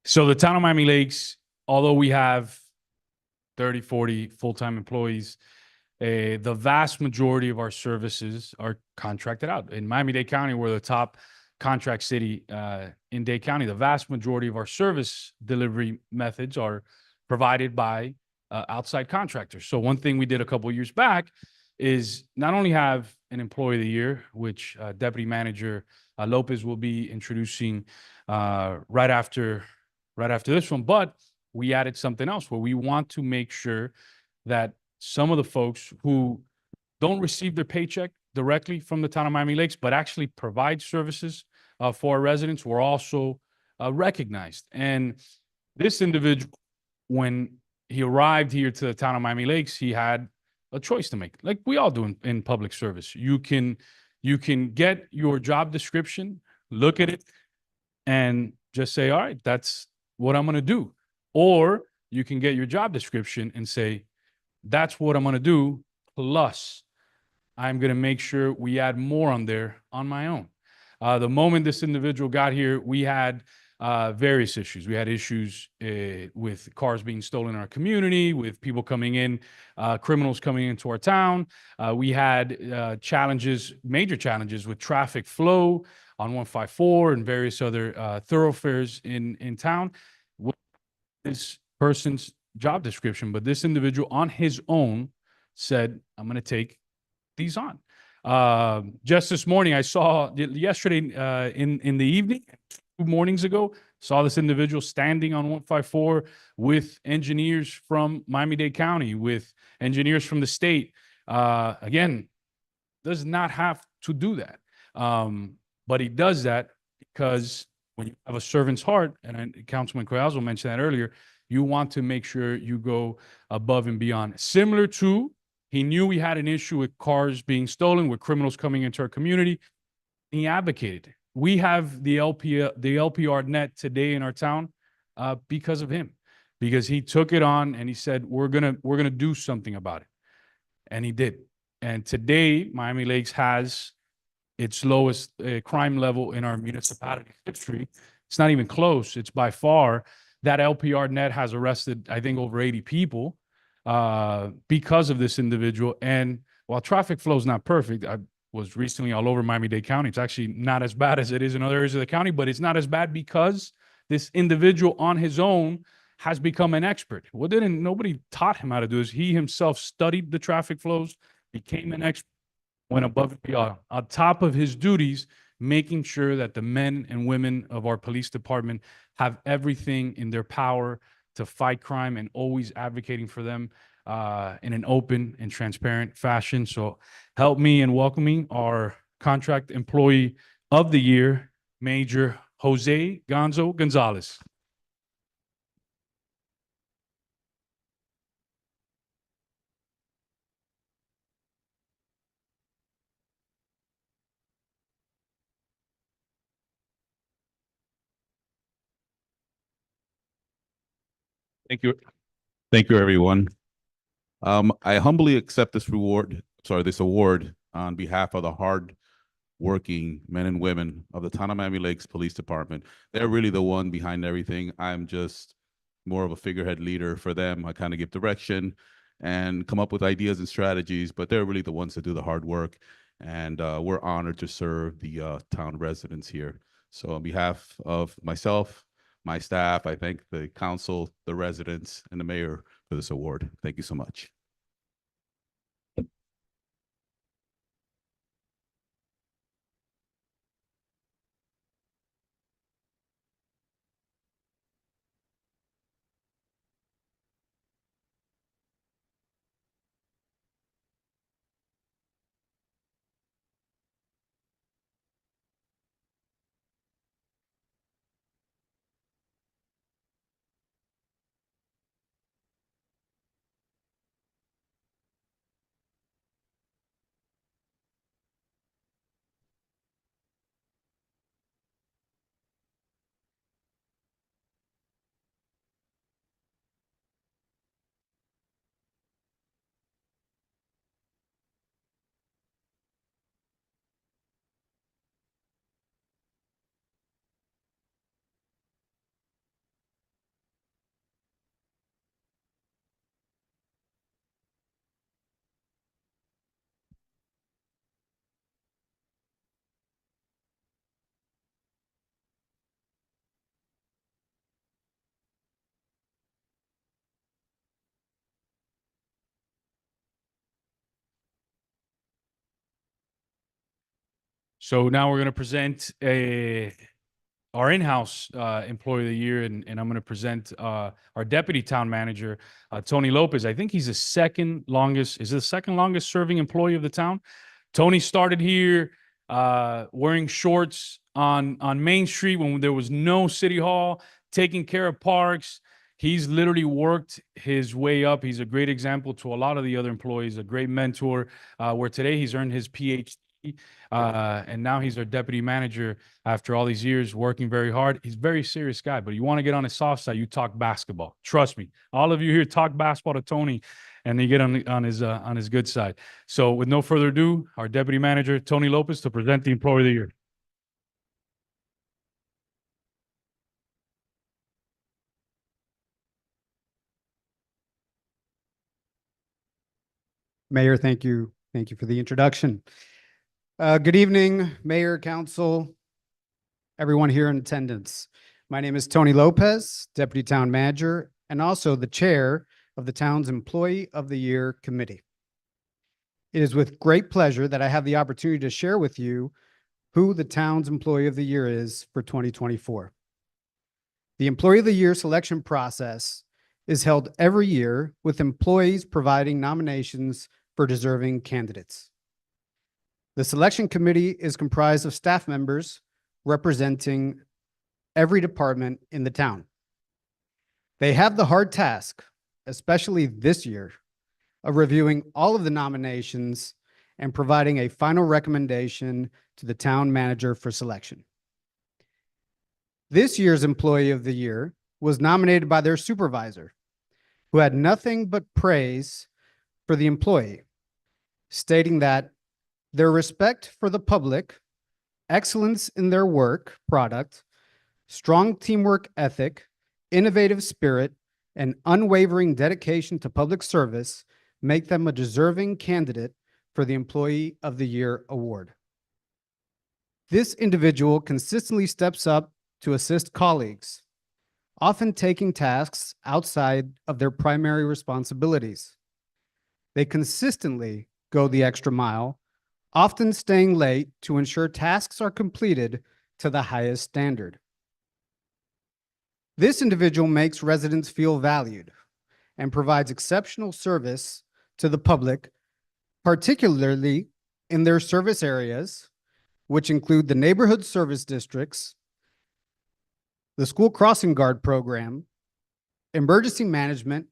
So the town of Miami Lakes, although we have 30, 40 full-time employees, the vast majority of our services are contracted out. In Miami-Dade County, we're the top contract city in Dade County. The vast majority of our service delivery methods are provided by outside contractors. So one thing we did a couple of years back is not only have an employee of the year, which Deputy Manager Lopez will be introducing right after this one, but we added something else where we want to make sure that some of the folks who don't receive their paycheck directly from the town of Miami Lakes, but actually provide services for our residents, were also recognized. And this individual, when he arrived here to the town of Miami Lakes, he had a choice to make, like we all do in public service. You can get your job description, look at it, and just say, all right, that's what I'm going to do. Or you can get your job description and say, that's what I'm going to do. Plus, I'm going to make sure we add more on there on my own. The moment this individual got here, we had various issues. We had issues with cars being stolen in our community, with people coming in, criminals coming into our town. We had challenges, major challenges with traffic flow on 154 and various other thoroughfares in town. This person's job description, but this individual on his own said, I'm going to take these on. Just this morning, I saw yesterday in the evening, 2 mornings ago, saw this individual standing on 154 with engineers from Miami-Dade County, with engineers from the state. Again, does not have to do that. But he does that because when you have a servant's heart, and Councilman Collazo mentioned that earlier, you want to make sure you go above and beyond. Similar to, he knew we had an issue with cars being stolen, with criminals coming into our community. He advocated. We have the LPR net today in our town because of him, because he took it on and he said, we're gonna do something about it. And he did. And today, Miami Lakes has its lowest crime level in our municipality history. It's not even close. It's by far. That LPR net has arrested, I think, over 80 people because of this individual. And while traffic flow is not perfect, I was recently all over Miami-Dade County. It's actually not as bad as it is in other areas of the county, but it's not as bad because this individual on his own has become an expert. Nobody taught him how to do this. He himself studied the traffic flows, became an expert, went above and beyond, on top of his duties, making sure that the men and women of our police department have everything in their power to fight crime, and always advocating for them in an open and transparent fashion. So help me in welcoming our contract employee of the year, Major Jose Gonzo Gonzalez. Thank you. Thank you, everyone. I humbly accept this award on behalf of the hard-working men and women of the town of Miami Lakes Police Department. They're really the one behind everything. I'm just more of a figurehead leader for them. I kind of give direction and come up with ideas and strategies, but they're really the ones that do the hard work. And we're honored to serve the town residents here. So on behalf of myself, my staff, I thank the council, the residents, and the mayor for this award. Thank you so much. So now we're going to present our in-house employee of the year, and I'm going to present our deputy town manager, Tony Lopez. I think he's the second longest serving employee of the town. Tony started here wearing shorts on Main Street when there was no city hall, taking care of parks. He's literally worked his way up. He's a great example to a lot of the other employees, a great mentor, where today he's earned his PhD. And now he's our deputy manager after all these years working very hard. He's a very serious guy, but you want to get on his soft side, you talk basketball. Trust me. All of you here talk basketball to Tony, and you get on his good side. So with no further ado, our deputy manager, Tony Lopez, to present the employee of the year. Mayor, thank you. Thank you for the introduction. Good evening, Mayor, Council, everyone here in attendance. My name is Tony Lopez, Deputy Town Manager, and also the Chair of the town's Employee of the Year Committee. It is with great pleasure that I have the opportunity to share with you who the town's Employee of the Year is for 2024. The Employee of the Year selection process is held every year with employees providing nominations for deserving candidates. The selection committee is comprised of staff members representing every department in the town. They have the hard task, especially this year, of reviewing all of the nominations and providing a final recommendation to the town manager for selection. This year's Employee of the Year was nominated by their supervisor, who had nothing but praise for the employee, stating that their respect for the public, excellence in their work product, strong teamwork ethic, innovative spirit, and unwavering dedication to public service make them a deserving candidate for the Employee of the Year award. This individual consistently steps up to assist colleagues, often taking tasks outside of their primary responsibilities. They consistently go the extra mile, often staying late to ensure tasks are completed to the highest standard. This individual makes residents feel valued and provides exceptional service to the public, particularly in their service areas, which include the neighborhood service districts, the school crossing guard program, emergency management,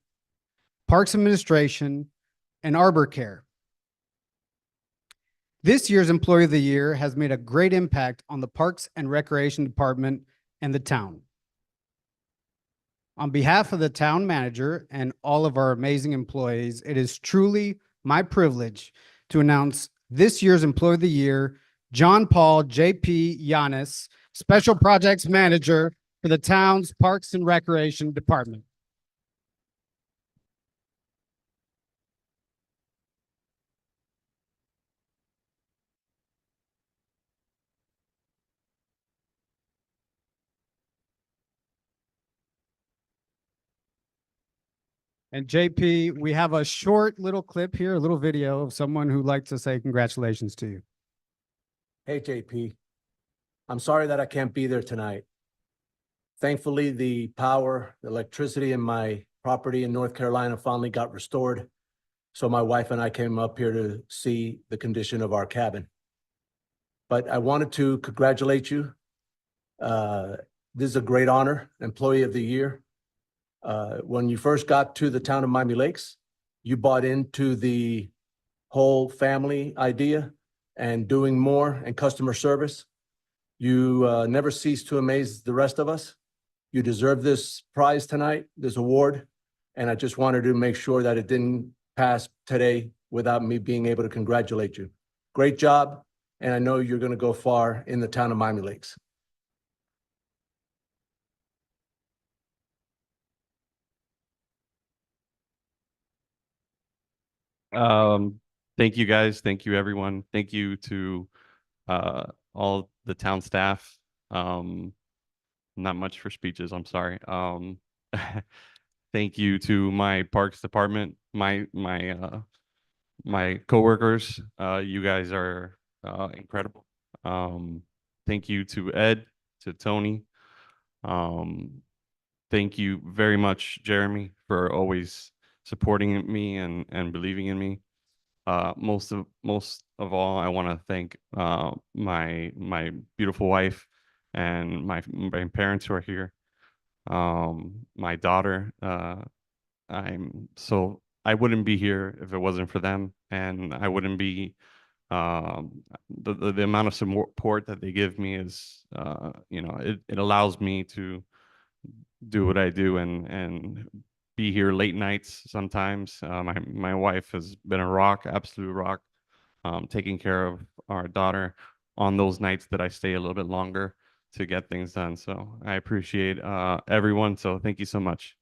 parks administration, and arbor care. This year's Employee of the Year has made a great impact on the Parks and Recreation Department and the town. On behalf of the town manager and all of our amazing employees, it is truly my privilege to announce this year's Employee of the Year, John Paul J.P. Yanis, Special Projects Manager for the town's Parks and Recreation Department. And JP, we have a short little clip here, a little video of someone who'd like to say congratulations to you. Hey, JP. I'm sorry that I can't be there tonight. Thankfully, the power, the electricity in my property in North Carolina finally got restored. So my wife and I came up here to see the condition of our cabin. But I wanted to congratulate you. This is a great honor, Employee of the Year. When you first got to the town of Miami Lakes, you bought into the whole family idea and doing more and customer service. You never cease to amaze the rest of us. You deserve this prize tonight, this award, and I just wanted to make sure that it didn't pass today without me being able to congratulate you. Great job, and I know you're going to go far in the town of Miami Lakes. Thank you guys. Thank you everyone. Thank you to all the town staff. Not much for speeches, I'm sorry. Thank you to my parks department, my coworkers. You guys are incredible. Thank you to Ed, to Tony. Thank you very much, Jeremy, for always supporting me and believing in me. Most of all, I want to thank my beautiful wife and my parents who are here. My daughter. I wouldn't be here if it wasn't for them, and I wouldn't be. The amount of support that they give me is, it allows me to do what I do and be here late nights sometimes. My wife has been a rock, absolute rock, taking care of our daughter on those nights that I stay a little bit longer to get things done. So I appreciate everyone. So thank you so much.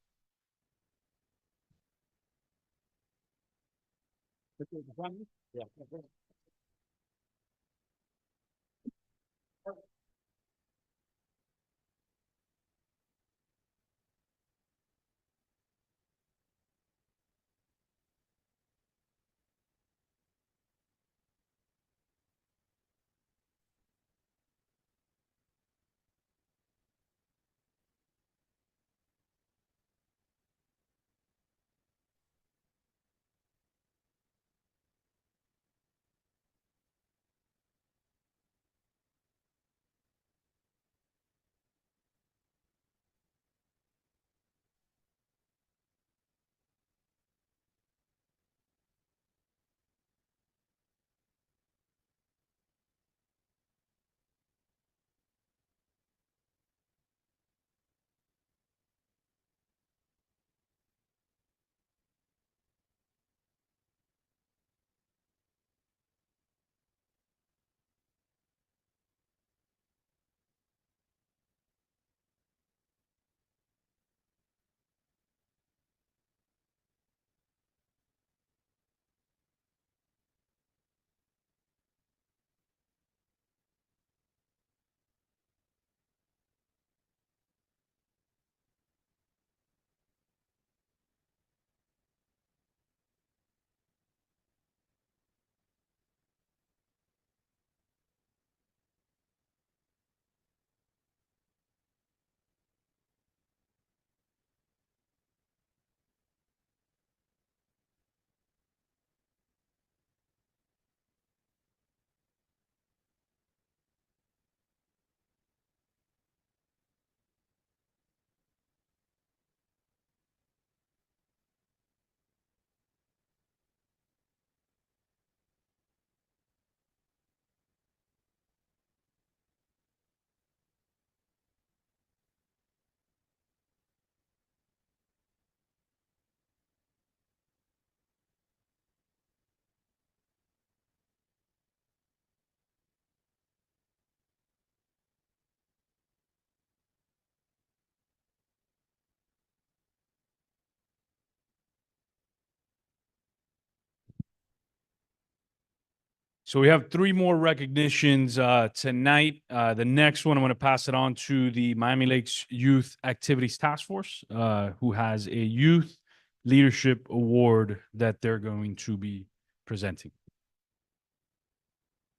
So we have three more recognitions tonight. The next one, I'm going to pass it on to the Miami Lakes Youth Activities Task Force, who has a Youth Leadership Award that they're going to be presenting.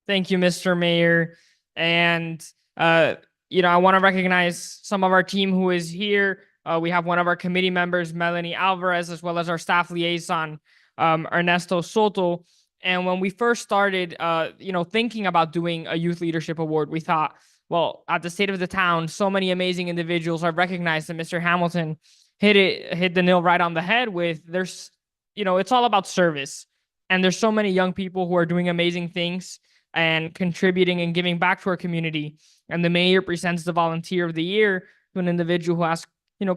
Thank you, Mr. Mayor. And, I want to recognize some of our team who is here. We have one of our committee members, Melanie Alvarez, as well as our staff liaison, Ernesto Soto. And when we first started, thinking about doing a Youth Leadership Award, we thought, well, at the state of the town, so many amazing individuals are recognized, and Mr. Hamilton hit the nail right on the head with it's all about service. And there's so many young people who are doing amazing things and contributing and giving back to our community. And the mayor presents the Volunteer of the Year to an individual who has,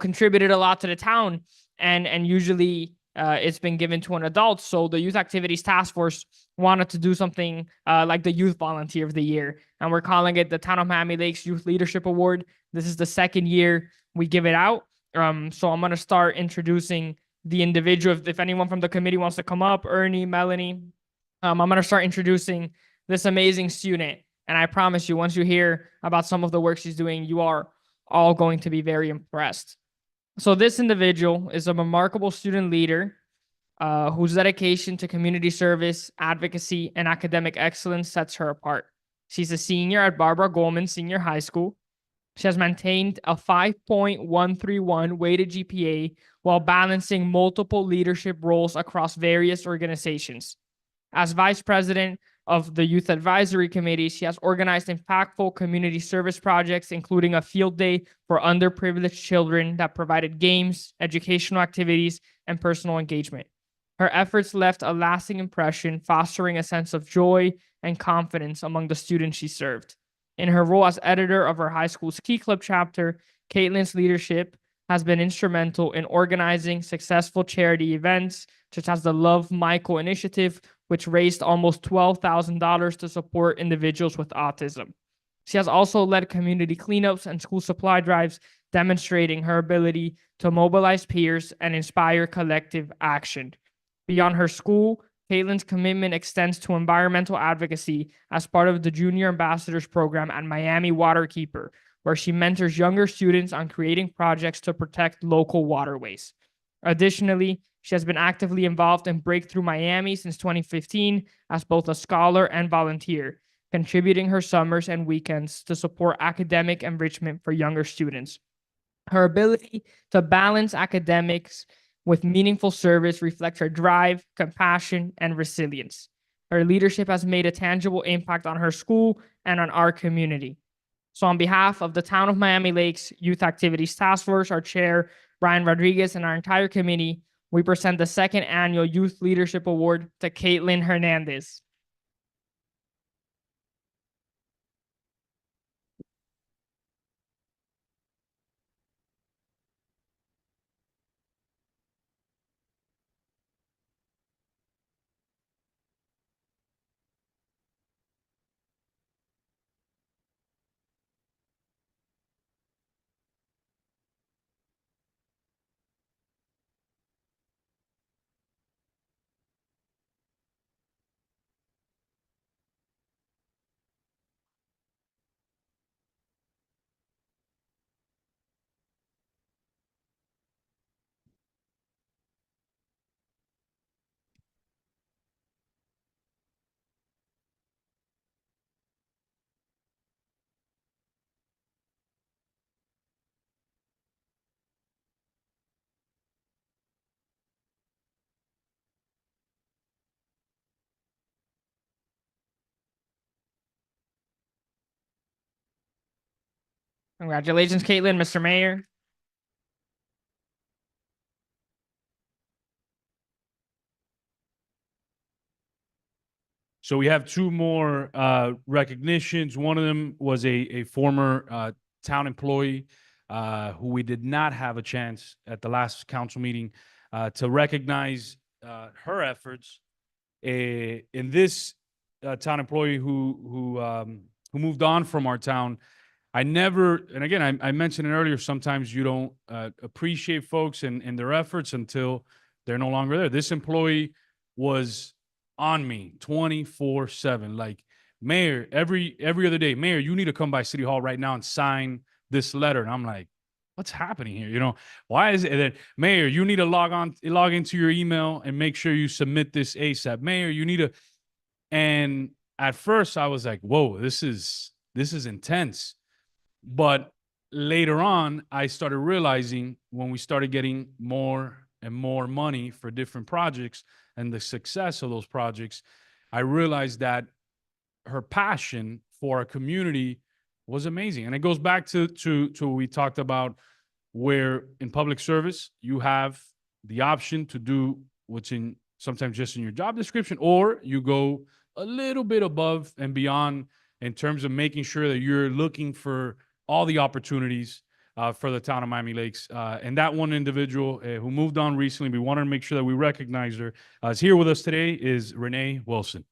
contributed a lot to the town. And usually it's been given to an adult. So the Youth Activities Task Force wanted to do something like the Youth Volunteer of the Year. And we're calling it the Town of Miami Lakes Youth Leadership Award. This is the second year we give it out. So I'm going to start introducing the individual. If anyone from the committee wants to come up, Ernie, Melanie, I'm going to start introducing this amazing student. And I promise you, once you hear about some of the work she's doing, you are all going to be very impressed. So this individual is a remarkable student leader whose dedication to community service, advocacy, and academic excellence sets her apart. She's a senior at Barbara Goldman Senior High School. She has maintained a 5.131 weighted GPA while balancing multiple leadership roles across various organizations. As vice president of the Youth Advisory Committee, she has organized impactful community service projects, including a field day for underprivileged children that provided games, educational activities, and personal engagement. Her efforts left a lasting impression, fostering a sense of joy and confidence among the students she served. In her role as editor of her high school's Key Club chapter, Caitlin's leadership has been instrumental in organizing successful charity events, such as the Love Michael Initiative, which raised almost $12,000 to support individuals with autism. She has also led community cleanups and school supply drives, demonstrating her ability to mobilize peers and inspire collective action. Beyond her school, Caitlin's commitment extends to environmental advocacy as part of the Junior Ambassadors Program at Miami Waterkeeper, where she mentors younger students on creating projects to protect local waterways. Additionally, she has been actively involved in Breakthrough Miami since 2015 as both a scholar and volunteer, contributing her summers and weekends to support academic enrichment for younger students. Her ability to balance academics with meaningful service reflects her drive, compassion, and resilience. Her leadership has made a tangible impact on her school and on our community. So on behalf of the Town of Miami Lakes Youth Activities Task Force, our chair, Brian Rodriguez, and our entire committee, we present the second annual Youth Leadership Award to Caitlin Hernandez. Congratulations, Caitlin, Mr. Mayor. So we have two more recognitions. One of them was a former town employee who we did not have a chance at the last council meeting to recognize her efforts. In this town employee who moved on from our town, I never, and again, I mentioned it earlier, sometimes you don't appreciate folks and their efforts until they're no longer there. This employee was on me 24/7. Like, Mayor, every other day, Mayor, you need to come by City Hall right now and sign this letter. And I'm like, what's happening here? You know, why is it that, Mayor, you need to log into your email and make sure you submit this ASAP. Mayor, you need to, and at first I was like, whoa, this is intense. But later on, I started realizing when we started getting more and more money for different projects and the success of those projects, I realized that her passion for our community was amazing. And it goes back to what we talked about, where in public service, you have the option to do what's in sometimes just in your job description, or you go a little bit above and beyond in terms of making sure that you're looking for all the opportunities for the town of Miami Lakes. And that one individual who moved on recently, we wanted to make sure that we recognize her, is here with us today, is Renee Wilson.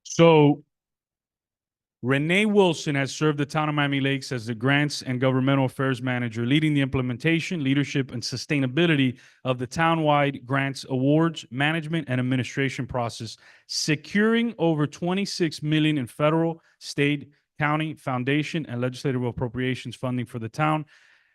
So Renee Wilson has served the town of Miami Lakes as the Grants and Governmental Affairs Manager, leading the implementation, leadership, and sustainability of the townwide grants awards, management, and administration process, securing over $26 million in federal, state, county, foundation, and legislative appropriations funding for the town.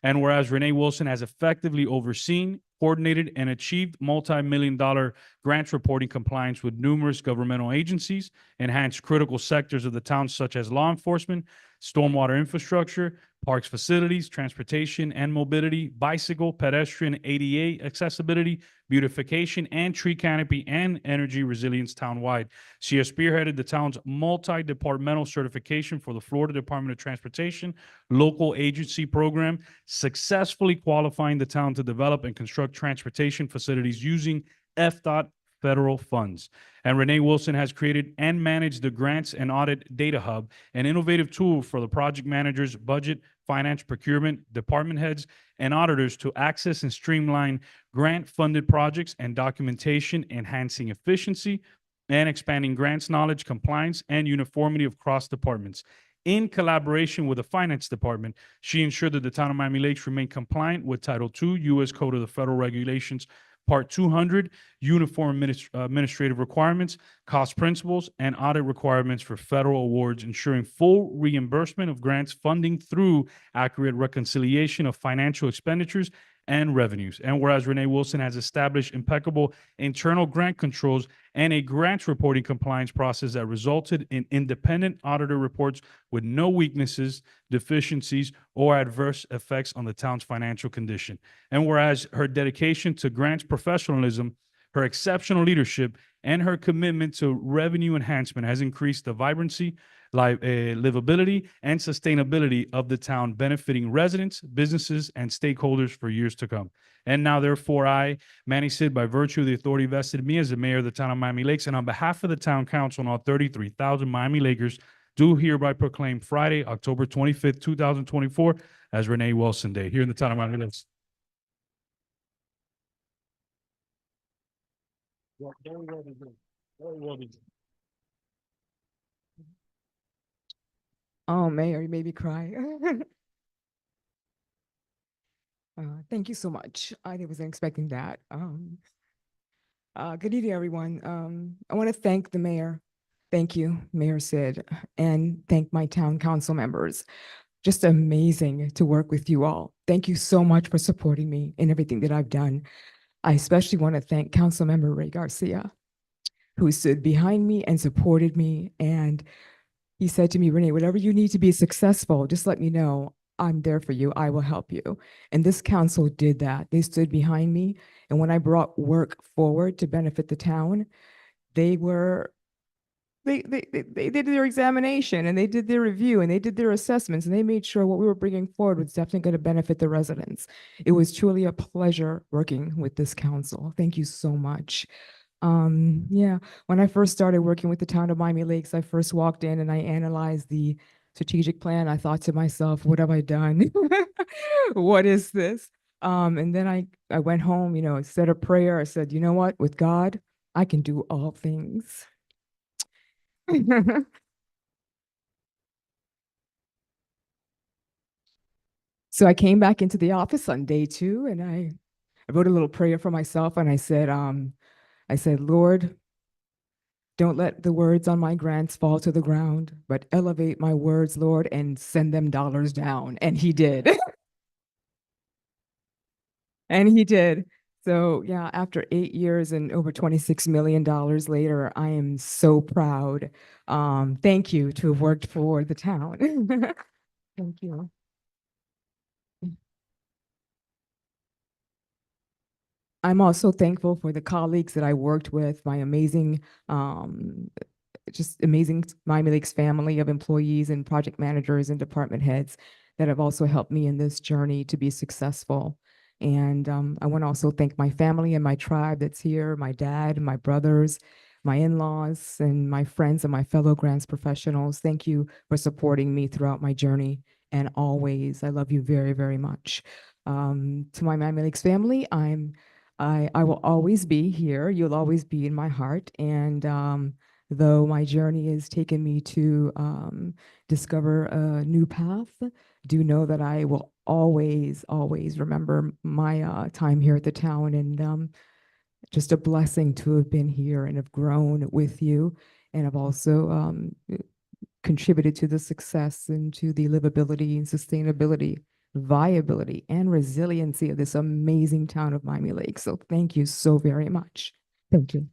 And whereas Renee Wilson has effectively overseen, coordinated, and achieved multi-million-dollar grants reporting compliance with numerous governmental agencies, enhanced critical sectors of the town such as law enforcement, stormwater infrastructure, parks facilities, transportation and mobility, bicycle, pedestrian, ADA accessibility, beautification, and tree canopy and energy resilience townwide. She has spearheaded the town's multi-departmental certification for the Florida Department of Transportation local agency program, successfully qualifying the town to develop and construct transportation facilities using FDOT federal funds. And Renee Wilson has created and managed the Grants and Audit Data Hub, an innovative tool for the project managers, budget, finance, procurement, department heads, and auditors to access and streamline grant-funded projects and documentation, enhancing efficiency and expanding grants knowledge, compliance, and uniformity across departments. In collaboration with the Finance Department, she ensured that the town of Miami Lakes remained compliant with Title II, U.S. Code of the Federal Regulations, Part 200, Uniform Administrative Requirements, Cost Principles, and Audit Requirements for federal awards, ensuring full reimbursement of grants funding through accurate reconciliation of financial expenditures and revenues. And whereas Renee Wilson has established impeccable internal grant controls and a grants reporting compliance process that resulted in independent auditor reports with no weaknesses, deficiencies, or adverse effects on the town's financial condition. And whereas her dedication to grants professionalism, her exceptional leadership, and her commitment to revenue enhancement has increased the vibrancy, livability, and sustainability of the town, benefiting residents, businesses, and stakeholders for years to come. And now, therefore, I, Manny Sid, by virtue of the authority vested in me as the mayor of the town of Miami Lakes, and on behalf of the town council and all 33,000 Miami Lakers, do hereby proclaim Friday, October 25th, 2024, as Renee Wilson Day here in the town of Miami Lakes. Oh, Mayor, you made me cry. Thank you so much. I wasn't expecting that. Good evening, everyone. I want to thank the mayor. Thank you, Mayor Sid, and thank my town council members. Just amazing to work with you all. Thank you so much for supporting me in everything that I've done. I especially want to thank Councilmember Ray Garcia, who stood behind me and supported me. And he said to me, Renee, whatever you need to be successful, just let me know. I'm there for you. I will help you. And this council did that. They stood behind me. And when I brought work forward to benefit the town, they did their examination and they did their review and they did their assessments and they made sure what we were bringing forward was definitely going to benefit the residents. It was truly a pleasure working with this council. Thank you so much. Yeah, when I first started working with the town of Miami Lakes, I first walked in and I analyzed the strategic plan. I thought to myself, what have I done? What is this? And then I went home, said a prayer. I said, you know what, with God, I can do all things. So I came back into the office on day 2 and I wrote a little prayer for myself and I said, Lord, don't let the words on my grants fall to the ground, but elevate my words, Lord, and send them dollars down. And he did. And he did. So yeah, after 8 years and over $26 million later, I am so proud. Thank you to have worked for the town. Thank you. I'm also thankful for the colleagues that I worked with, my amazing, just amazing Miami Lakes family of employees and project managers and department heads that have also helped me in this journey to be successful. And I want to also thank my family and my tribe that's here, my dad, my brothers, my in-laws, and my friends and my fellow grants professionals. Thank you for supporting me throughout my journey. And always, I love you very, very much. To my Miami Lakes family, I will always be here. You'll always be in my heart. And though my journey has taken me to discover a new path, do know that I will always, always remember my time here at the town, and just a blessing to have been here and have grown with you. And I've also contributed to the success and to the livability and sustainability, viability, and resiliency of this amazing town of Miami Lakes. So thank you so very much. Thank you.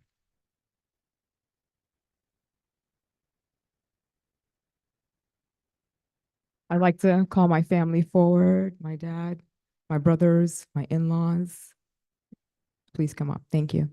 I'd like to call my family forward, my dad, my brothers, my in-laws. Please come up. Thank you.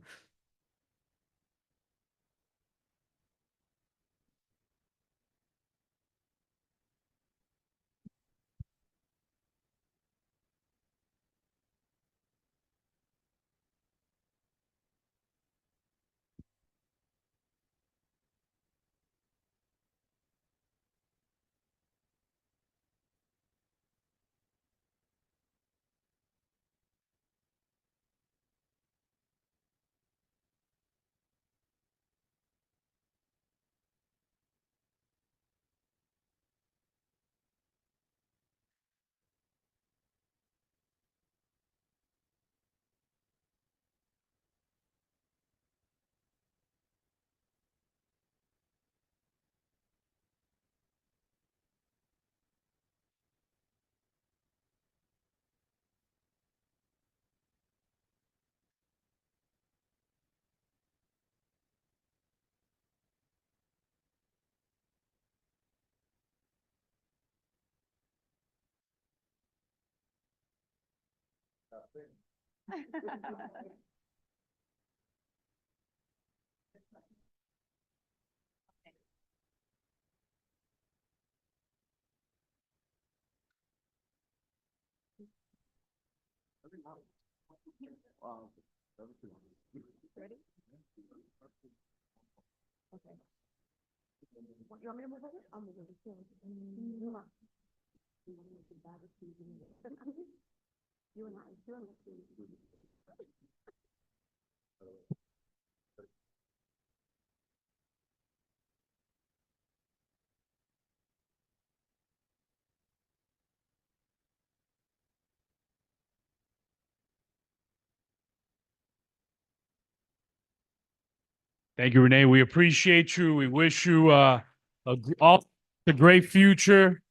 Thank you, Renee. We appreciate you. We wish you all the great future.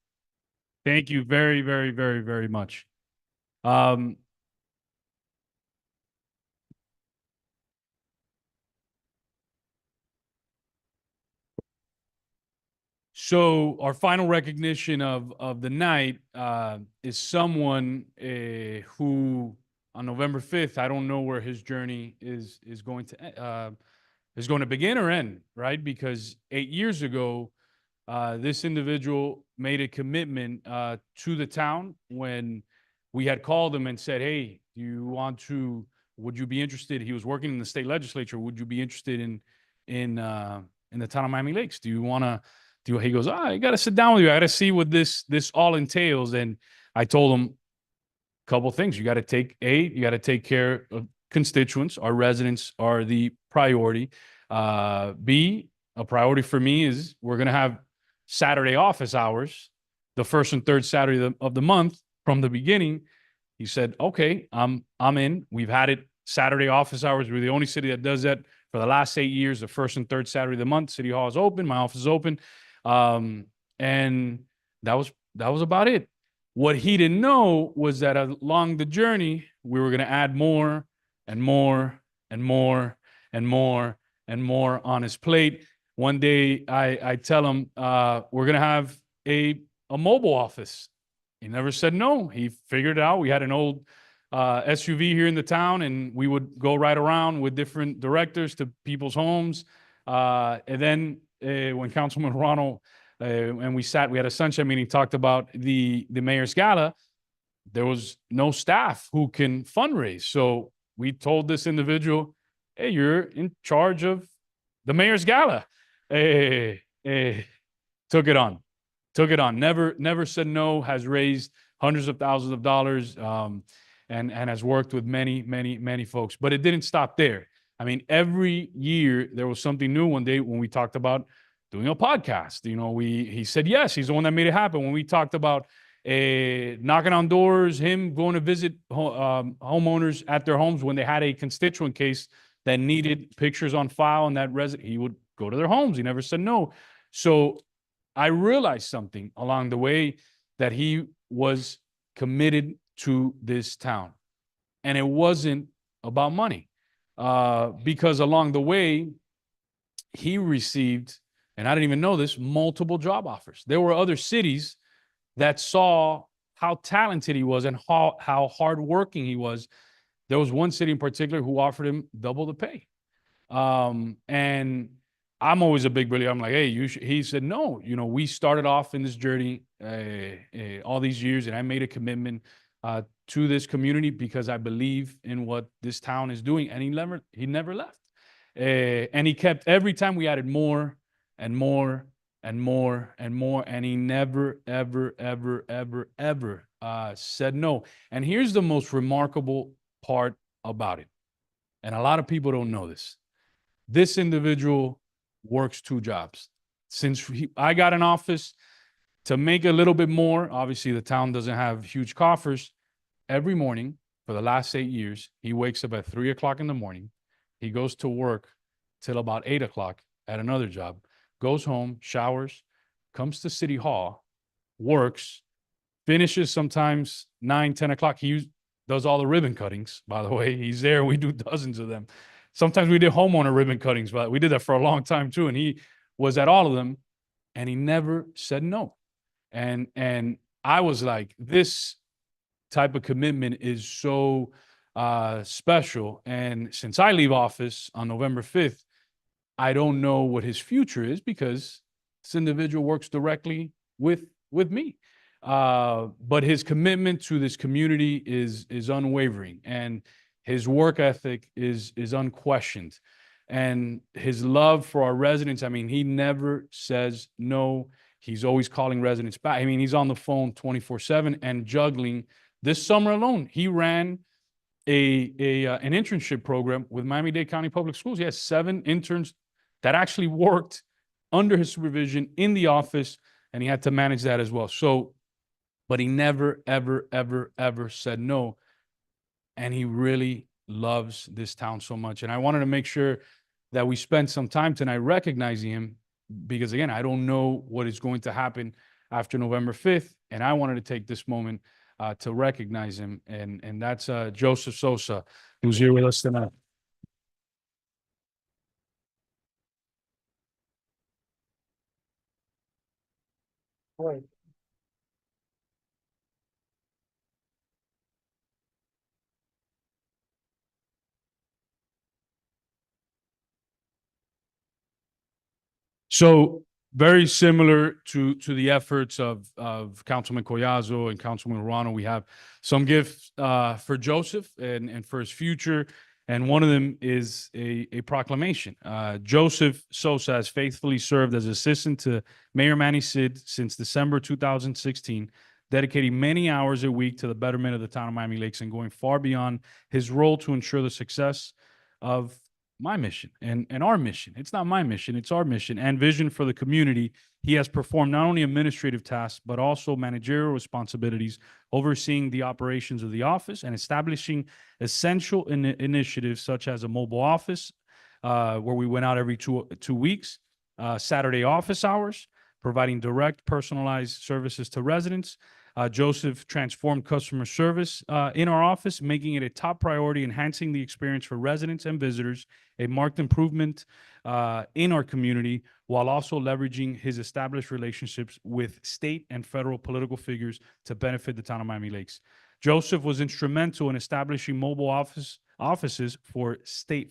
Thank you very, very, very, very much. So our final recognition of the night is someone who on November 5th, I don't know where his journey is going to begin or end, right? Because 8 years ago, this individual made a commitment to the town when we had called him and said, "Hey, would you be interested?" He was working in the state legislature. Would you be interested in the town of Miami Lakes? Do you want to? He goes, I got to sit down with you. I got to see what this all entails. And I told him a couple of things. You got to take care of constituents. Our residents are the priority. B, a priority for me is we're going to have Saturday office hours, the first and third Saturday of the month from the beginning. He said, okay, I'm in. We've had it Saturday office hours. We're the only city that does that for the last 8 years, the first and third Saturday of the month. City Hall is open. My office is open. And that was about it. What he didn't know was that along the journey, we were going to add more and more and more and more and more on his plate. One day I tell him, we're going to have a mobile office. He never said no. He figured it out. We had an old SUV here in the town, and we would go right around with different directors to people's homes. And then when Councilman Ronald and we had a sunshine meeting, talked about the mayor's gala, there was no staff who can fundraise. So we told this individual, hey, you're in charge of the mayor's gala. Took it on. Never said no, has raised hundreds of thousands of dollars, and has worked with many, many, many folks. But it didn't stop there. I mean, every year there was something new. One day when we talked about doing a podcast, he said yes. He's the one that made it happen. When we talked about knocking on doors, him going to visit homeowners at their homes when they had a constituent case that needed pictures on file, and he would go to their homes. He never said no. So I realized something along the way, that he was committed to this town. And it wasn't about money, because along the way, he received, and I didn't even know this, multiple job offers. There were other cities that saw how talented he was and how hardworking he was. There was one city in particular who offered him double the pay. And I'm always a big believer. I'm like, hey, he said, no, we started off in this journey all these years, and I made a commitment to this community because I believe in what this town is doing. And he never left. And he kept, every time we added more and more and more and more, and he never, ever, ever, ever, ever said no. And here's the most remarkable part about it. And a lot of people don't know this. This individual works 2 jobs. Since I got in office, to make a little bit more, obviously the town doesn't have huge coffers. Every morning for the last 8 years, he wakes up at 3 o'clock in the morning. He goes to work till about 8 o'clock at another job, goes home, showers, comes to City Hall, works, finishes sometimes 9, 10 o'clock. He does all the ribbon cuttings, by the way. He's there. We do dozens of them. Sometimes we did homeowner ribbon cuttings, but we did that for a long time too. And he was at all of them, and he never said no. And I was like, this type of commitment is so special. And since I leave office on November 5th, I don't know what his future is, because this individual works directly with me. But his commitment to this community is unwavering, and his work ethic is unquestioned. And his love for our residents, I mean, he never says no. He's always calling residents back. I mean, he's on the phone 24/7 and juggling. This summer alone, he ran an internship program with Miami-Dade County Public Schools. He has 7 interns that actually worked under his supervision in the office, and he had to manage that as well. So, but he never, ever, ever, ever said no. And he really loves this town so much. And I wanted to make sure that we spend some time tonight recognizing him, because again, I don't know what is going to happen after November 5th. And I wanted to take this moment to recognize him. And that's Joseph Sosa, who's here with us tonight. Right. So very similar to the efforts of Councilman Collazo and Councilman Ruano, we have some gifts for Joseph and for his future. And one of them is a proclamation. Joseph Sosa has faithfully served as assistant to Mayor Manny Sid since December 2016, dedicating many hours a week to the betterment of the town of Miami Lakes and going far beyond his role to ensure the success of my mission and our mission. It's not my mission, it's our mission and vision for the community. He has performed not only administrative tasks, but also managerial responsibilities, overseeing the operations of the office and establishing essential initiatives such as a mobile office, where we went out every two weeks, Saturday office hours, providing direct personalized services to residents. Joseph transformed customer service in our office, making it a top priority, enhancing the experience for residents and visitors, a marked improvement in our community, while also leveraging his established relationships with state and federal political figures to benefit the town of Miami Lakes. Joseph was instrumental in establishing mobile offices for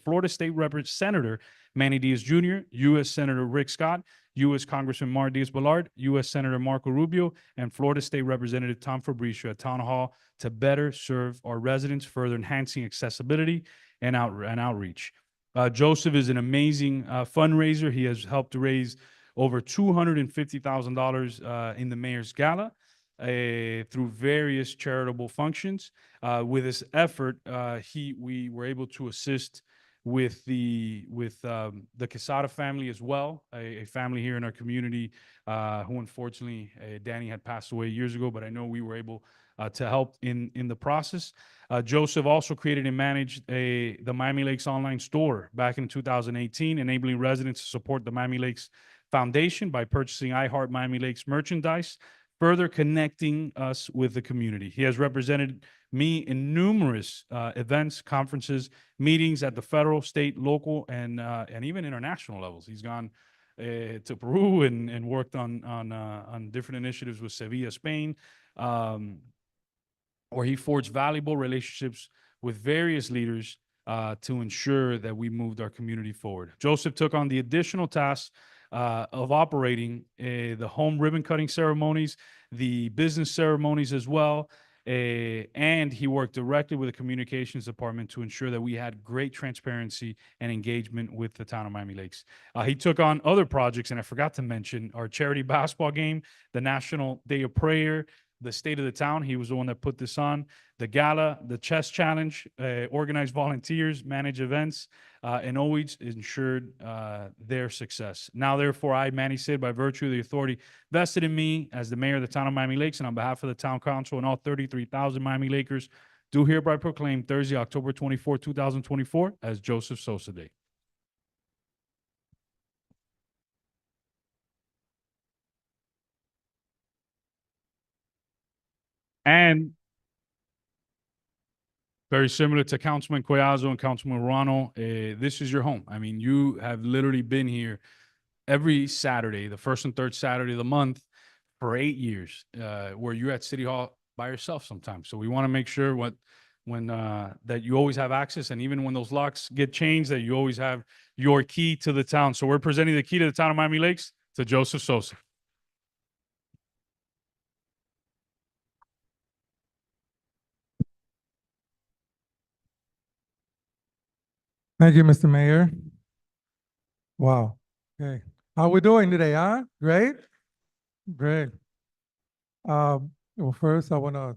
Florida State Senator Manny Diaz Jr., U.S. Senator Rick Scott, U.S. Congressman Mar Diaz-Balart, U.S. Senator Marco Rubio, and Florida State Representative Tom Fabricio at Town Hall to better serve our residents, further enhancing accessibility and outreach. Joseph is an amazing fundraiser. He has helped to raise over $250,000 in the Mayor's Gala through various charitable functions. With this effort, we were able to assist with the Quesada family as well, a family here in our community who unfortunately Danny had passed away years ago, but I know we were able to help in the process. Joseph also created and managed the Miami Lakes online store back in 2018, enabling residents to support the Miami Lakes Foundation by purchasing I Heart Miami Lakes merchandise, further connecting us with the community. He has represented me in numerous events, conferences, meetings at the federal, state, local, and even international levels. He's gone to Peru and worked on different initiatives with Sevilla, Spain, where he forged valuable relationships with various leaders to ensure that we moved our community forward. Joseph took on the additional task of operating the home ribbon cutting ceremonies, the business ceremonies as well, and he worked directly with the communications department to ensure that we had great transparency and engagement with the town of Miami Lakes. He took on other projects, and I forgot to mention our charity basketball game, the National Day of Prayer, the State of the Town. He was the one that put this on. The gala, the chess challenge, organized volunteers, managed events, and always ensured their success. Now, therefore, I, Manny Sid, by virtue of the authority vested in me as the mayor of the town of Miami Lakes, and on behalf of the town council and all 33,000 Miami Lakers, do hereby proclaim Thursday, October 24, 2024 as Joseph Sosa Day. And very similar to Councilman Collazo and Councilman Morano, this is your home. I mean, you have literally been here every Saturday, the first and third Saturday of the month for 8 years, where you're at City Hall by yourself sometimes. So we want to make sure that you always have access, and even when those locks get changed, that you always have your key to the town. So we're presenting the key to the town of Miami Lakes to Joseph Sosa. Thank you, Mr. Mayor. Wow. Okay. How we doing today, huh? Great? Great. Well, first I want to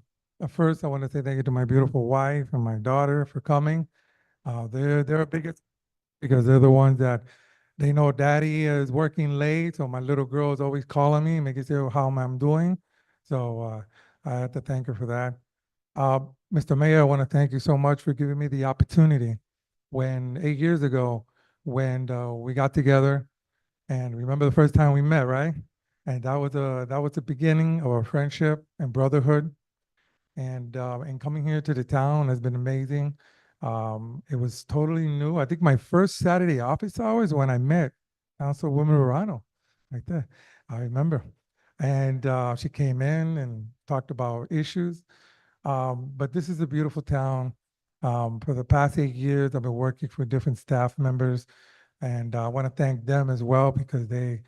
say thank you to my beautiful wife and my daughter for coming. They're biggest because they're the ones that they know daddy is working late, so my little girl is always calling me, making sure how I'm doing. So I have to thank her for that. Mr. Mayor, I want to thank you so much for giving me the opportunity when 8 years ago, when we got together, and remember the first time we met, right? And that was the beginning of our friendship and brotherhood. And coming here to the town has been amazing. It was totally new. I think my first Saturday office hours when I met Councilwoman Morano, like that. I remember. And she came in and talked about issues. But this is a beautiful town. For the past 8 years, I've been working for different staff members, and I want to thank them as well because a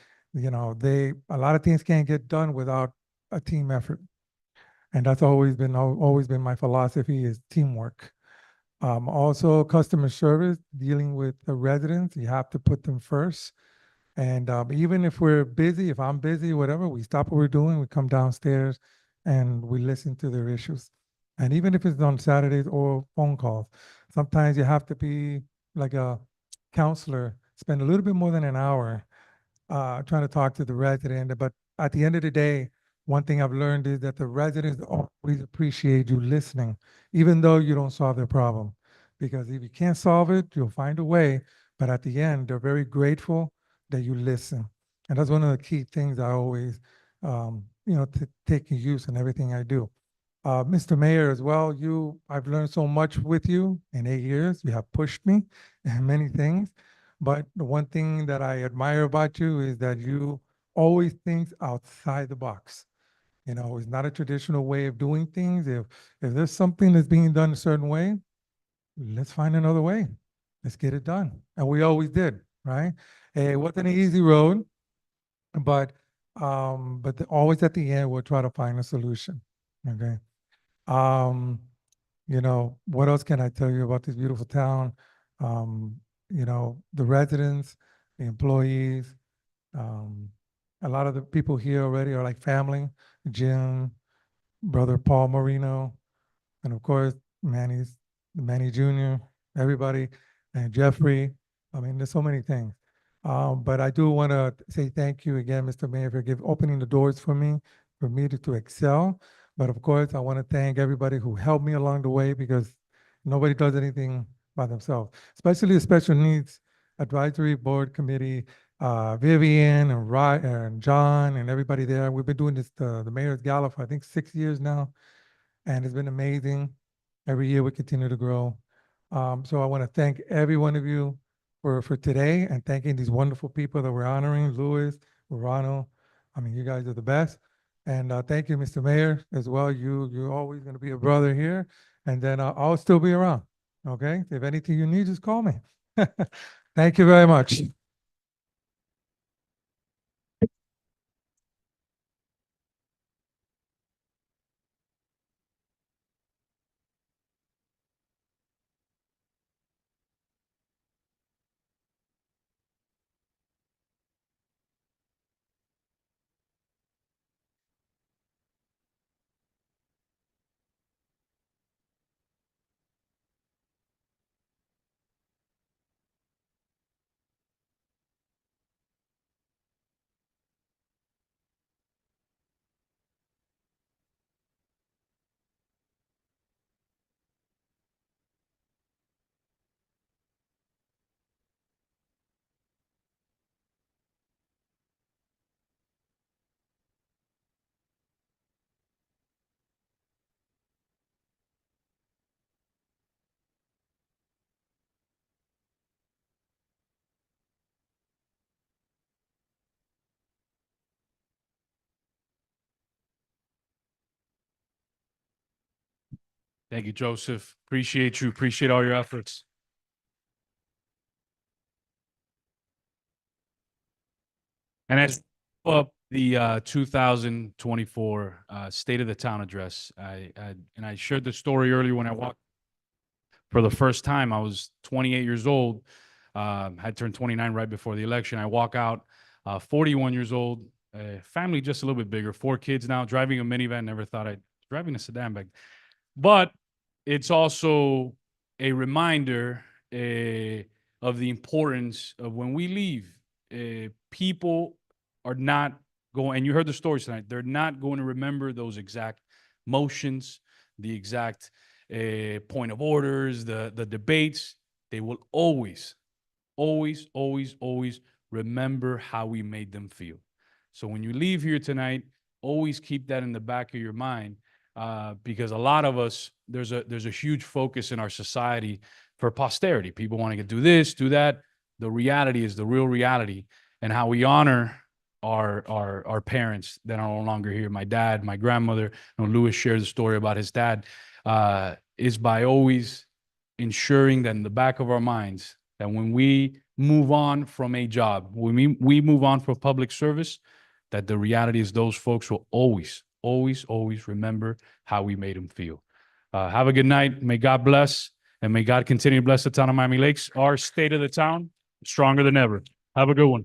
lot of things can't get done without a team effort, and that's always been my philosophy is teamwork. Also, customer service, dealing with the residents, you have to put them first. And even if we're busy, if I'm busy, whatever, we stop what we're doing, we come downstairs, and we listen to their issues. And even if it's on Saturdays or phone calls, sometimes you have to be like a counselor, spend a little bit more than an hour trying to talk to the resident. But at the end of the day, one thing I've learned is that the residents always appreciate you listening, even though you don't solve their problem. Because if you can't solve it, you'll find a way. But at the end, they're very grateful that you listen. And that's one of the key things I always, take in use in everything I do. Mr. Mayor, as well, I've learned so much with you in 8 years. You have pushed me in many things. But the one thing that I admire about you is that you always think outside the box. It's not a traditional way of doing things. If there's something that's being done a certain way, let's find another way. Let's get it done. And we always did, right? It wasn't an easy road, but always at the end, we'll try to find a solution. Okay. What else can I tell you about this beautiful town? The residents, the employees, a lot of the people here already are like family. Jim, brother Paul Marino, and of course, Manny Jr., everybody, and Jeffrey. I mean, there's so many things. But I do want to say thank you again, Mr. Mayor, for opening the doors for me to excel. But of course, I want to thank everybody who helped me along the way because nobody does anything by themselves, especially the Special Needs Advisory Board Committee. Vivian and and John and everybody there. We've been doing this, the Mayor's Gala for I think 6 years now, and it's been amazing. Every year we continue to grow. So I want to thank every one of you for today and thanking these wonderful people that we're honoring, Louis, Verano. I mean, you guys are the best. And thank you, Mr. Mayor, as well. You're always going to be a brother here. And then I'll still be around. Okay? If anything you need, just call me. Thank you very much. Thank you, Joseph. Appreciate you. Appreciate all your efforts. And as up the 2024 State of the Town address, I shared the story earlier when I walked for the first time. I was 28 years old, had turned 29 right before the election. I walk out, 41 years old, family just a little bit bigger, 4 kids now, driving a minivan. Never thought I'd driving a sedan back. But it's also a reminder of the importance of when we leave. People are not going, and you heard the stories tonight, they're not going to remember those exact motions, the exact point of orders, the debates. They will always, always, always, always remember how we made them feel. So when you leave here tonight, always keep that in the back of your mind. Because a lot of us, there's a huge focus in our society for posterity. People want to do this, do that. The reality is the real reality, and how we honor our parents that are no longer here. My dad, my grandmother, Louis shared the story about his dad, is by always ensuring that in the back of our minds, that when we move on from a job, when we move on for public service, that the reality is those folks will always, always, always remember how we made them feel. Have a good night. May God bless, and may God continue to bless the town of Miami Lakes. Our state of the town, stronger than ever. Have a good one.